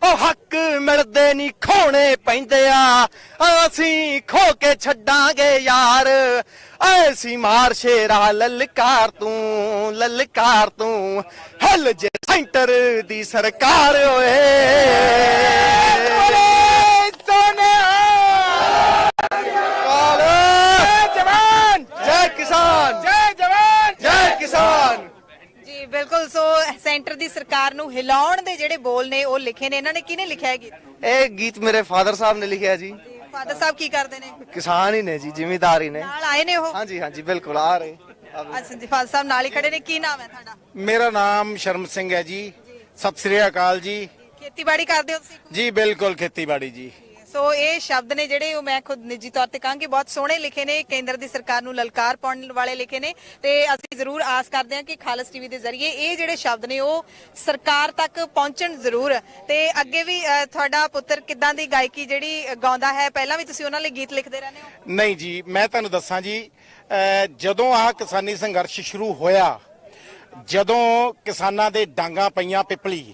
ਉਹ ਹੱਕ ਮਿਲਦੇ ਨਹੀਂ ਖੋਣੇ ਪੈਂਦੇ ਆ ਅਸੀਂ ਖੋ ਕੇ ਛੱਡਾਂਗੇ ਯਾਰ ਐਸੀ ਮਾਰ ਸ਼ੇਰਾ ਲਲਕਾਰ ਤੂੰ ਹੱਲ ਜੇ ਸੈਂਟਰ ਦੀ ਸਰਕਾਰ ਓਏ ਜੈ ਕਿਸਾਨ ਜੈ ਜਵਾਨ ਜੈ ਕਿਸਾਨ। ਜੀ ਬਿਲਕੁਲ। ਸੋ ਸੈਂਟਰ ਦੀ ਸਰਕਾਰ ਨੂੰ ਹਿਲਾਉਣ ਦੇ ਜਿਹੜੇ ਬੋਲ ਨੇ ਉਹ ਲਿਖੇ ਨੇ, ਇਹਨਾਂ ਨੇ ਕਿਹਨੇ ਲਿਖਿਆ ਹੈ ਗੀਤ? ਇਹ ਗੀਤ ਮੇਰੇ ਫਾਦਰ ਸਾਹਿਬ ਨੇ ਲਿਖਿਆ ਜੀ। ਫਾਦਰ ਸਾਹਿਬ ਕੀ ਕਰਦੇ ਨੇ? ਕਿਸਾਨ ਹੀ ਨੇ ਜੀ, ਜ਼ਿਮੀਂਦਾਰ ਹੀ ਨੇ। ਨਾਲ ਆਏ ਨੇ ਉਹ? ਹਾਂਜੀ ਹਾਂਜੀ ਬਿਲਕੁਲ ਆ ਰਹੇ। ਅੱਛਾ ਜੀ, ਫਾਦਰ ਸਾਹਿਬ ਨਾਲ ਹੀ ਖੜੇ ਨੇ। ਕੀ ਨਾਮ ਹੈ ਤੁਹਾਡਾ? ਮੇਰਾ ਨਾਮ ਸ਼ਰਮ ਸਿੰਘ ਹੈ ਜੀ। ਸਤਿ ਸ੍ਰੀ ਅਕਾਲ ਜੀ। ਖੇਤੀਬਾੜੀ ਕਰਦੇ ਹੋ ਤੁਸੀਂ? ਜੀ ਬਿਲਕੁਲ ਖੇਤੀਬਾੜੀ ਜੀ। ਸੋ ਇਹ ਸ਼ਬਦ ਨੇ ਜਿਹੜੇ ਉਹ ਮੈਂ ਖੁਦ ਨਿੱਜੀ ਤੌਰ ਤੇ ਕਹਾਂਗੀ ਬਹੁਤ ਸੋਹਣੇ ਲਿਖੇ ਨੇ, ਕੇਂਦਰ ਦੀ ਸਰਕਾਰ ਨੂੰ ਲਲਕਾਰ ਪਾਉਣ ਵਾਲੇ ਲਿਖੇ ਨੇ ਤੇ ਅਸੀਂ ਜ਼ਰੂਰ ਆਸ ਕਰਦੇ ਹਾਂ ਕਿ ਖਾਲਸ ਟੀਵੀ ਦੇ ਜ਼ਰੀਏ ਇਹ ਜਿਹੜੇ ਸ਼ਬਦ ਨੇ ਉਹ ਸਰਕਾਰ ਤੱਕ ਪਹੁੰਚਣ ਜ਼ਰੂਰ। ਤੇ ਅੱਗੇ ਵੀ ਤੁਹਾਡਾ ਪੁੱਤਰ ਕਿੱਦਾਂ ਦੀ ਗਾਇਕੀ ਜਿਹੜੀ ਗਾਉਂਦਾ ਹੈ? ਪਹਿਲਾਂ ਵੀ ਤੁਸੀਂ ਉਹਨਾਂ ਲਈ ਗੀਤ ਲਿਖਦੇ ਰਹਿੰਦੇ ਹੋ? ਨਹੀਂ ਜੀ, ਮੈਂ ਤੁਹਾਨੂੰ ਦੱਸਾਂ ਜੀ, ਜਦੋਂ ਆਹ ਕਿਸਾਨੀ ਸੰਘਰਸ਼ ਸ਼ੁਰੂ ਹੋਇਆ, ਜਦੋਂ ਕਿਸਾਨਾਂ ਦੇ ਡਾਂਗਾ ਪਈਆਂ ਪਿਪਲੀ,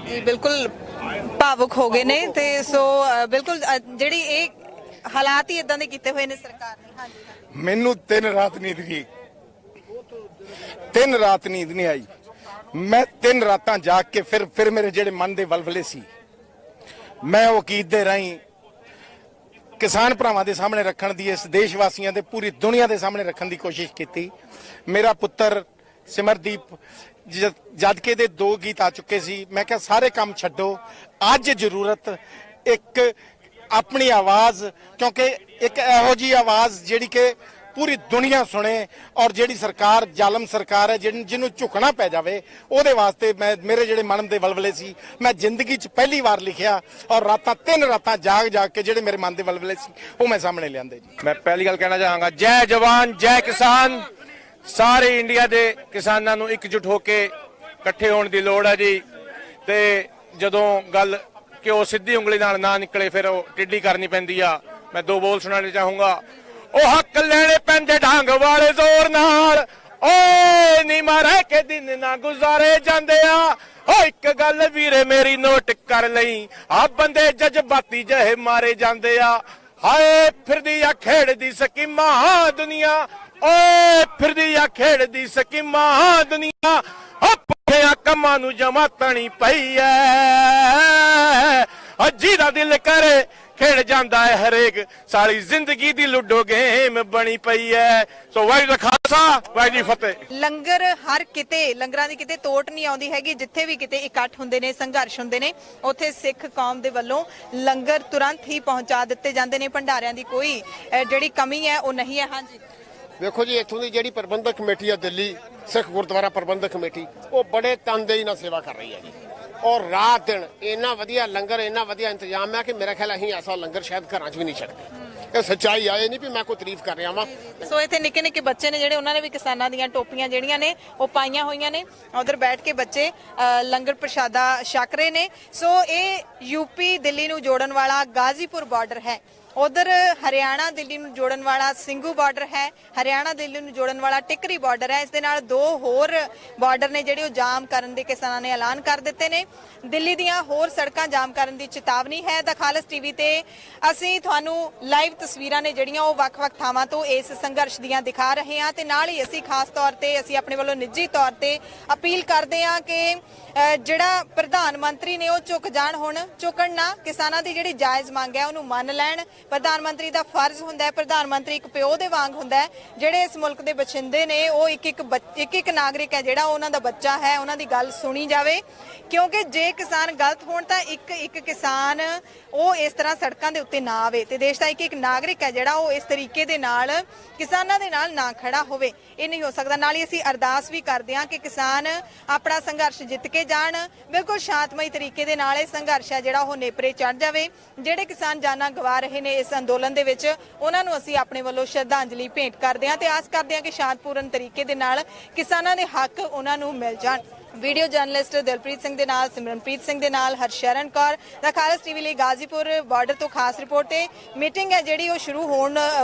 ਜੀ ਬਿਲਕੁਲ ਭਾਵੁਕ ਹੋ ਗਏ ਨੇ ਤੇ ਸੋ ਬਿਲਕੁਲ ਜਿਹੜੀ ਇਹ ਹਾਲਾਤ ਹੀ ਇਦਾਂ ਦੇ ਕੀਤੇ ਹੋਏ ਨੇ ਸਰਕਾਰ ਨੇ। ਹਾਂਜੀ ਮੈਨੂੰ 3 ਰਾਤ ਨੀਂਦ ਨਹੀਂ, 3 ਰਾਤ ਨੀਂਦ ਨਹੀਂ ਆਈ। ਮੈਂ 3 ਰਾਤਾਂ ਜਾਗ ਕੇ ਫਿਰ ਮੇਰੇ ਜਿਹੜੇ ਮਨ ਦੇ ਵਲਵਲੇ ਸੀ ਮੈਂ ਉਹ ਗੀਤ ਦੇ ਰਾਹੀਂ ਕਿਸਾਨ ਭਰਾਵਾਂ ਦੇ ਸਾਹਮਣੇ ਰੱਖਣ ਦੀ, ਇਸ ਦੇਸ਼ ਵਾਸੀਆਂ ਦੇ ਪੂਰੀ ਦੁਨੀਆ ਦੇ ਸਾਹਮਣੇ ਰੱਖਣ ਦੀ ਕੋਸ਼ਿਸ਼ ਕੀਤੀ। ਮੇਰਾ ਪੁੱਤਰ ਸਿਮਰਦੀਪ ਜਦਕੇ ਦੇ 2 ਗੀਤ ਆ ਚੁੱਕੇ ਸੀ। ਮੈਂ ਕਿਹਾ ਸਾਰੇ ਕੰਮ ਛੱਡੋ, ਅੱਜ ਜ਼ਰੂਰਤ ਇੱਕ ਆਪਣੀ ਆਵਾਜ਼, ਕਿਉਂਕਿ ਇੱਕ ਇਹੋ ਜੀ ਆਵਾਜ਼ ਜਿਹੜੀ ਕਿ ਪੂਰੀ ਦੁਨੀਆ ਸੁਣੇ ਔਰ ਜਿਹੜੀ ਸਰਕਾਰ ਜ਼ਾਲਮ ਸਰਕਾਰ ਹੈ ਜਿਹਨੂੰ ਝੁਕਣਾ ਪੈ ਜਾਵੇ, ਉਹਦੇ ਵਾਸਤੇ ਮੇਰੇ ਜਿਹੜੇ ਮਨ ਦੇ ਵਲਵਲੇ ਸੀ ਮੈਂ ਜ਼ਿੰਦਗੀ 'ਚ ਪਹਿਲੀ ਵਾਰ ਲਿਖਿਆ ਔਰ 3 ਰਾਤਾਂ ਜਾਗ ਕੇ ਜਿਹੜੇ ਮੇਰੇ ਮਨ ਦੇ ਵਲਵਲੇ ਸੀ ਉਹ ਮੈਂ ਸਾਹਮਣੇ ਲਿਆਂਦੇ ਜੀ। ਮੈਂ ਪਹਿਲੀ ਗੱਲ ਕਹਿਣਾ ਚਾਹਾਂਗਾ, ਜੈ ਜਵਾਨ ਜੈ ਕਿਸਾਨ। ਸਾਰੇ ਇੰਡੀਆ ਦੇ ਕਿਸਾਨਾਂ ਨੂੰ ਇਕਜੁੱਟ ਹੋ ਕੇ ਇਕੱਠੇ ਹੋਣ ਦੀ ਲੋੜ ਹੈ ਜੀ। ਤੇ ਜਦੋਂ ਗੱਲ ਕਿ ਉਹ ਸਿੱਧੀ ਉਂਗਲੀ ਨਾਲ ਨਾ ਨਿਕਲੇ ਫਿਰ ਉਹ ਟਿੱਡੀ ਕਰਨੀ ਪੈਂਦੀ ਆ। ਮੈਂ 2 ਬੋਲ ਸੁਣਾਉਣੇ ਚਾਹੂੰਗਾ। ਉਹ ਹੱਕ ਲੈਣੇ ਪੈਂਦੇ ਢੰਗ ਵਾਲੇ ਜ਼ੋਰ ਨਾਲ, ਓਏ ਨੀ ਮਾਰੇ ਕੇ ਦਿਨ ਨਾ ਗੁਜ਼ਾਰੇ ਜਾਂਦੇ ਆ। ਓ ਇੱਕ ਗੱਲ ਵੀਰੇ ਮੇਰੀ ਨੋਟ ਕਰ ਲਈ, ਆ ਬੰਦੇ ਜਜ਼ਬਾਤੀ ਜਿਹੇ ਮਾਰੇ ਜਾਂਦੇ ਆ। ਹਾਏ ਫਿਰਦੀ ਆ ਖੇਡਦੀ ਸਕੀਮਾਂ ਦੁਨੀਆ, ਓਏ ਫਿਰਦੀ ਆ ਖੇਡਦੀ ਸਕੀਮਾਂ ਦੁਨੀਆ। ਪੁੱਠਿਆਂ ਕੰਮਾਂ ਨੂੰ ਜਮਾ ਤਣੀ ਪਈ ਐ, ਅੱਜੀ ਦਾ ਦਿਲ ਕਰੇ ਖੇਡ ਜਾਂਦਾ ਹੈ ਹਰੇਕ, ਸਾਰੀ ਜ਼ਿੰਦਗੀ ਦੀ ਲੁੱਡੋ ਗੇਮ ਬਣੀ ਪਈ ਐ। ਸੋ ਵਾਹਿਗੁਰੂ ਖਾਲਸਾ ਵਾਹਿਗੁਰੂ ਫਤਿਹ। ਲੰਗਰ ਹਰ ਕਿਤੇ, ਲੰਗਰਾਂ ਦੀ ਕਿਤੇ ਤੋਟ ਨਹੀਂ ਆਉਂਦੀ ਹੈਗੀ। ਜਿੱਥੇ ਵੀ ਕਿਤੇ ਇਕੱਠ ਹੁੰਦੇ ਨੇ, ਸੰਘਰਸ਼ ਹੁੰਦੇ ਨੇ, ਉੱਥੇ ਸਿੱਖ ਕੌਮ ਦੇ ਵੱਲੋਂ ਲੰਗਰ ਤੁਰੰਤ ਹੀ ਪਹੁੰਚਾ ਦਿੱਤੇ ਜਾਂਦੇ ਨੇ। ਭੰਡਾਰਿਆਂ ਦੀ ਕੋਈ ਜਿਹੜੀ ਕਮੀ ਹੈ ਉਹ ਨਹੀਂ ਹੈ। ਹਾਂਜੀ ਵੇਖੋ ਜੀ, ਇੱਥੋਂ ਦੀ ਜਿਹੜੀ ਪ੍ਰਬੰਧਕ ਕਮੇਟੀ ਹੈ ਦਿੱਲੀ ਸਿੱਖ ਗੁਰਦੁਆਰਾ ਪ੍ਰਬੰਧਕ ਕਮੇਟੀ, ਉਹ ਬੜੇ ਤਨਦੇਹੀ ਨਾਲ ਸੇਵਾ ਕਰ ਰਹੀ ਹੈ ਜੀ। ਔਰ ਰਾਤ ਦਿਨ ਇੰਨਾ ਵਧੀਆ ਲੰਗਰ, ਇੰਨਾ ਵਧੀਆ ਇੰਤਜ਼ਾਮ ਹੈ ਕਿ ਮੇਰਾ ਖਿਆਲ ਅਸੀਂ ਐਸਾ ਲੰਗਰ ਸ਼ਾਇਦ ਘਰਾਂ 'ਚ ਵੀ ਨਹੀਂ ਛਕਦੇ। ਇਹ ਸੱਚਾਈ ਆ, ਇਹ ਨਹੀਂ ਵੀ ਮੈਂ ਕੋਈ ਤਾਰੀਫ ਕਰ ਰਿਹਾ ਵਾਂ। ਸੋ ਇੱਥੇ ਨਿੱਕੇ ਨਿੱਕੇ ਬੱਚੇ ਨੇ ਜਿਹੜੇ ਉਹਨਾਂ ਨੇ ਵੀ ਕਿਸਾਨਾਂ ਦੀਆਂ ਟੋਪੀਆਂ ਜਿਹੜੀਆਂ ਨੇ ਉਹ ਪਾਈਆਂ ਹੋਈਆਂ ਨੇ। ਉਧਰ ਬੈਠ ਕੇ ਬੱਚੇ ਲੰਗਰ ਪ੍ਰਸ਼ਾਦਾ ਛਕ ਰਹੇ ਨੇ। ਸੋ ਇਹ ਯੂਪੀ ਦਿੱਲੀ ਨੂੰ ਜੋੜਨ ਵਾਲਾ ਗਾਜ਼ੀਪੁਰ ਬਾਰਡਰ ਹੈ। ਉਧਰ ਹਰਿਆਣਾ ਦਿੱਲੀ ਨੂੰ ਜੋੜਨ ਵਾਲਾ ਸਿੰਘੂ ਬਾਰਡਰ ਹੈ। ਹਰਿਆਣਾ ਦਿੱਲੀ ਨੂੰ ਜੋੜਨ ਵਾਲਾ ਟਿਕਰੀ ਬਾਰਡਰ ਹੈ। ਇਸ ਦੇ ਨਾਲ 2 ਹੋਰ ਬਾਰਡਰ ਨੇ ਜਿਹੜੇ ਉਹ ਜਾਮ ਕਰਨ ਦੇ ਕਿਸਾਨਾਂ ਨੇ ਐਲਾਨ ਕਰ ਦਿੱਤੇ ਨੇ। ਦਿੱਲੀ ਦੀਆਂ ਹੋਰ ਸੜਕਾਂ ਜਾਮ ਕਰਨ ਦੀ ਚੇਤਾਵਨੀ ਹੈ। ਦਾ ਖਾਲਸ ਟੀਵੀ ਤੇ ਅਸੀਂ ਤੁਹਾਨੂੰ ਲਾਈਵ ਤਸਵੀਰਾਂ ਨੇ ਜਿਹੜੀਆਂ ਉਹ ਵੱਖ-ਵੱਖ ਥਾਵਾਂ ਤੋਂ ਇਸ ਸੰਘਰਸ਼ ਦੀਆਂ ਦਿਖਾ ਰਹੇ ਹਾਂ ਤੇ ਨਾਲ ਹੀ ਅਸੀਂ ਖਾਸ ਤੌਰ ਤੇ ਅਸੀਂ ਆਪਣੇ ਵੱਲੋਂ ਨਿੱਜੀ ਤੌਰ ਤੇ ਅਪੀਲ ਕਰਦੇ ਹਾਂ ਕਿ ਜਿਹੜਾ ਪ੍ਰਧਾਨ ਮੰਤਰੀ ਨੇ ਉਹ ਝੁਕ ਜਾਣ। ਹੁਣ ਝੁਕਣ ਨਾ, ਕਿਸਾਨਾਂ ਦੀ ਜਿਹੜੀ ਜਾਇਜ਼ ਮੰਗ ਹੈ ਉਹਨੂੰ ਮੰਨ ਲੈਣ। ਪ੍ਰਧਾਨ ਮੰਤਰੀ ਦਾ ਫਰਜ਼ ਹੁੰਦਾ ਹੈ, ਪ੍ਰਧਾਨ ਮੰਤਰੀ ਇੱਕ ਪਿਓ ਦੇ ਵਾਂਗ ਹੁੰਦਾ ਹੈ। ਜਿਹੜੇ ਇਸ ਮੁਲਕ ਦੇ ਬਛਿੰਦੇ ਨੇ ਉਹ ਇੱਕ ਨਾਗਰਿਕ ਹੈ ਜਿਹੜਾ ਉਹਨਾਂ ਦਾ ਬੱਚਾ ਹੈ, ਉਹਨਾਂ ਦੀ ਗੱਲ ਸੁਣੀ ਜਾਵੇ, ਕਿਉਂਕਿ ਜੇ ਕਿਸਾਨ ਗਲਤ ਹੋਣ ਤਾਂ ਇੱਕ ਕਿਸਾਨ ਉਹ ਇਸ ਤਰ੍ਹਾਂ ਸੜਕਾਂ ਦੇ ਉੱਤੇ ਨਾ ਆਵੇ ਤੇ ਦੇਸ਼ ਦਾ ਇੱਕ ਨਾਗਰਿਕ ਹੈ ਜਿਹੜਾ ਉਹ ਇਸ ਤਰੀਕੇ ਦੇ ਨਾਲ ਕਿਸਾਨਾਂ ਦੇ ਨਾਲ ਨਾ ਖੜਾ ਹੋਵੇ। ਇਹ ਨਹੀਂ ਹੋ ਸਕਦਾ। ਨਾਲ ਹੀ ਅਸੀਂ ਅਰਦਾਸ ਵੀ ਕਰਦੇ ਹਾਂ ਕਿ ਕਿਸਾਨ ਆਪਣਾ ਸੰਘਰਸ਼ ਜਿੱਤ ਕੇ ਜਾਣ, ਬਿਲਕੁਲ ਸ਼ਾਂਤਮਈ ਤਰੀਕੇ ਦੇ ਨਾਲ ਇਹ ਸੰਘਰਸ਼ ਹੈ ਜਿਹੜਾ ਉਹ ਨੇਪਰੇ ਚੜ ਜਾਵੇ। ਜਿਹੜੇ ਕਿਸਾਨ ਜਾਨਾਂ ਗਵਾ ਰਹੇ ਨੇ ਇਸ ਅੰਦੋਲਨ ਦੇ ਵਿੱਚ, ਉਹਨਾਂ ਨੂੰ ਅਸੀਂ ਆਪਣੇ ਵੱਲੋਂ ਸ਼ਰਧਾਂਜਲੀ ਭੇਂਟ ਕਰਦੇ ਹਾਂ ਤੇ ਆਸ ਕਰਦੇ ਹਾਂ ਕਿ ਸ਼ਾਂਤਪੂਰਨ ਤਰੀਕੇ ਦੇ ਨਾਲ ਕਿਸਾਨਾਂ ਦੇ ਹੱਕ ਉਹਨਾਂ ਨੂੰ ਮਿਲ ਜਾਣ। ਵੀਡੀਓ ਜਰਨਲਿਸਟ ਦਿਲਪ੍ਰੀਤ ਸਿੰਘ ਦੇ ਨਾਲ, ਸਿਮਰਨਪ੍ਰੀਤ ਸਿੰਘ ਦੇ ਨਾਲ, ਹਰਸ਼ਰਨ ਕੌਰ ਦਾ ਖਾਲਸ ਟੀਵੀ ਲਈ ਗਾਜ਼ੀਪੁਰ ਬਾਰਡਰ ਤੋਂ ਖਾਸ ਰਿਪੋਰਟ। ਤੇ ਮੀਟਿੰਗ ਹੈ ਜਿਹੜੀ ਉਹ ਸ਼ੁਰੂ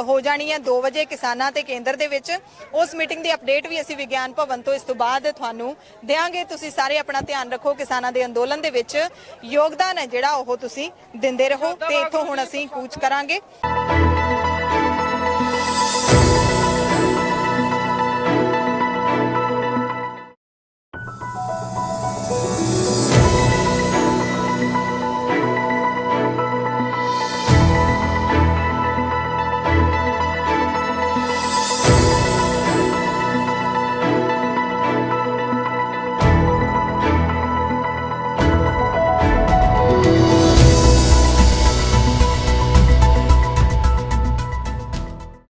ਹੋ ਜਾਣੀ ਹੈ 2 ਵਜੇ ਕਿਸਾਨਾਂ ਤੇ ਕੇਂਦਰ ਦੇ ਵਿੱਚ। ਉਸ ਮੀਟਿੰਗ ਦੀ ਅਪਡੇਟ ਵੀ ਅਸੀਂ ਵਿਗਿਆਨ ਭਵਨ ਤੋਂ ਇਸ ਤੋਂ ਬਾਅਦ ਤੁਹਾਨੂੰ ਦੇਵਾਂਗੇ। ਤੁਸੀਂ ਸਾਰੇ ਆਪਣਾ ਧਿਆਨ ਰੱਖੋ, ਕਿਸਾਨਾਂ ਦੇ ਅੰਦੋਲਨ ਦੇ ਵਿੱਚ ਯੋਗਦਾਨ ਹੈ ਜਿਹੜਾ ਉਹ ਤੁਸੀਂ ਦਿੰਦੇ ਰਹੋ। ਤੇ ਇੱਥੋਂ ਹੁਣ ਅਸੀਂ ਕੂਚ ਕਰਾਂਗੇ।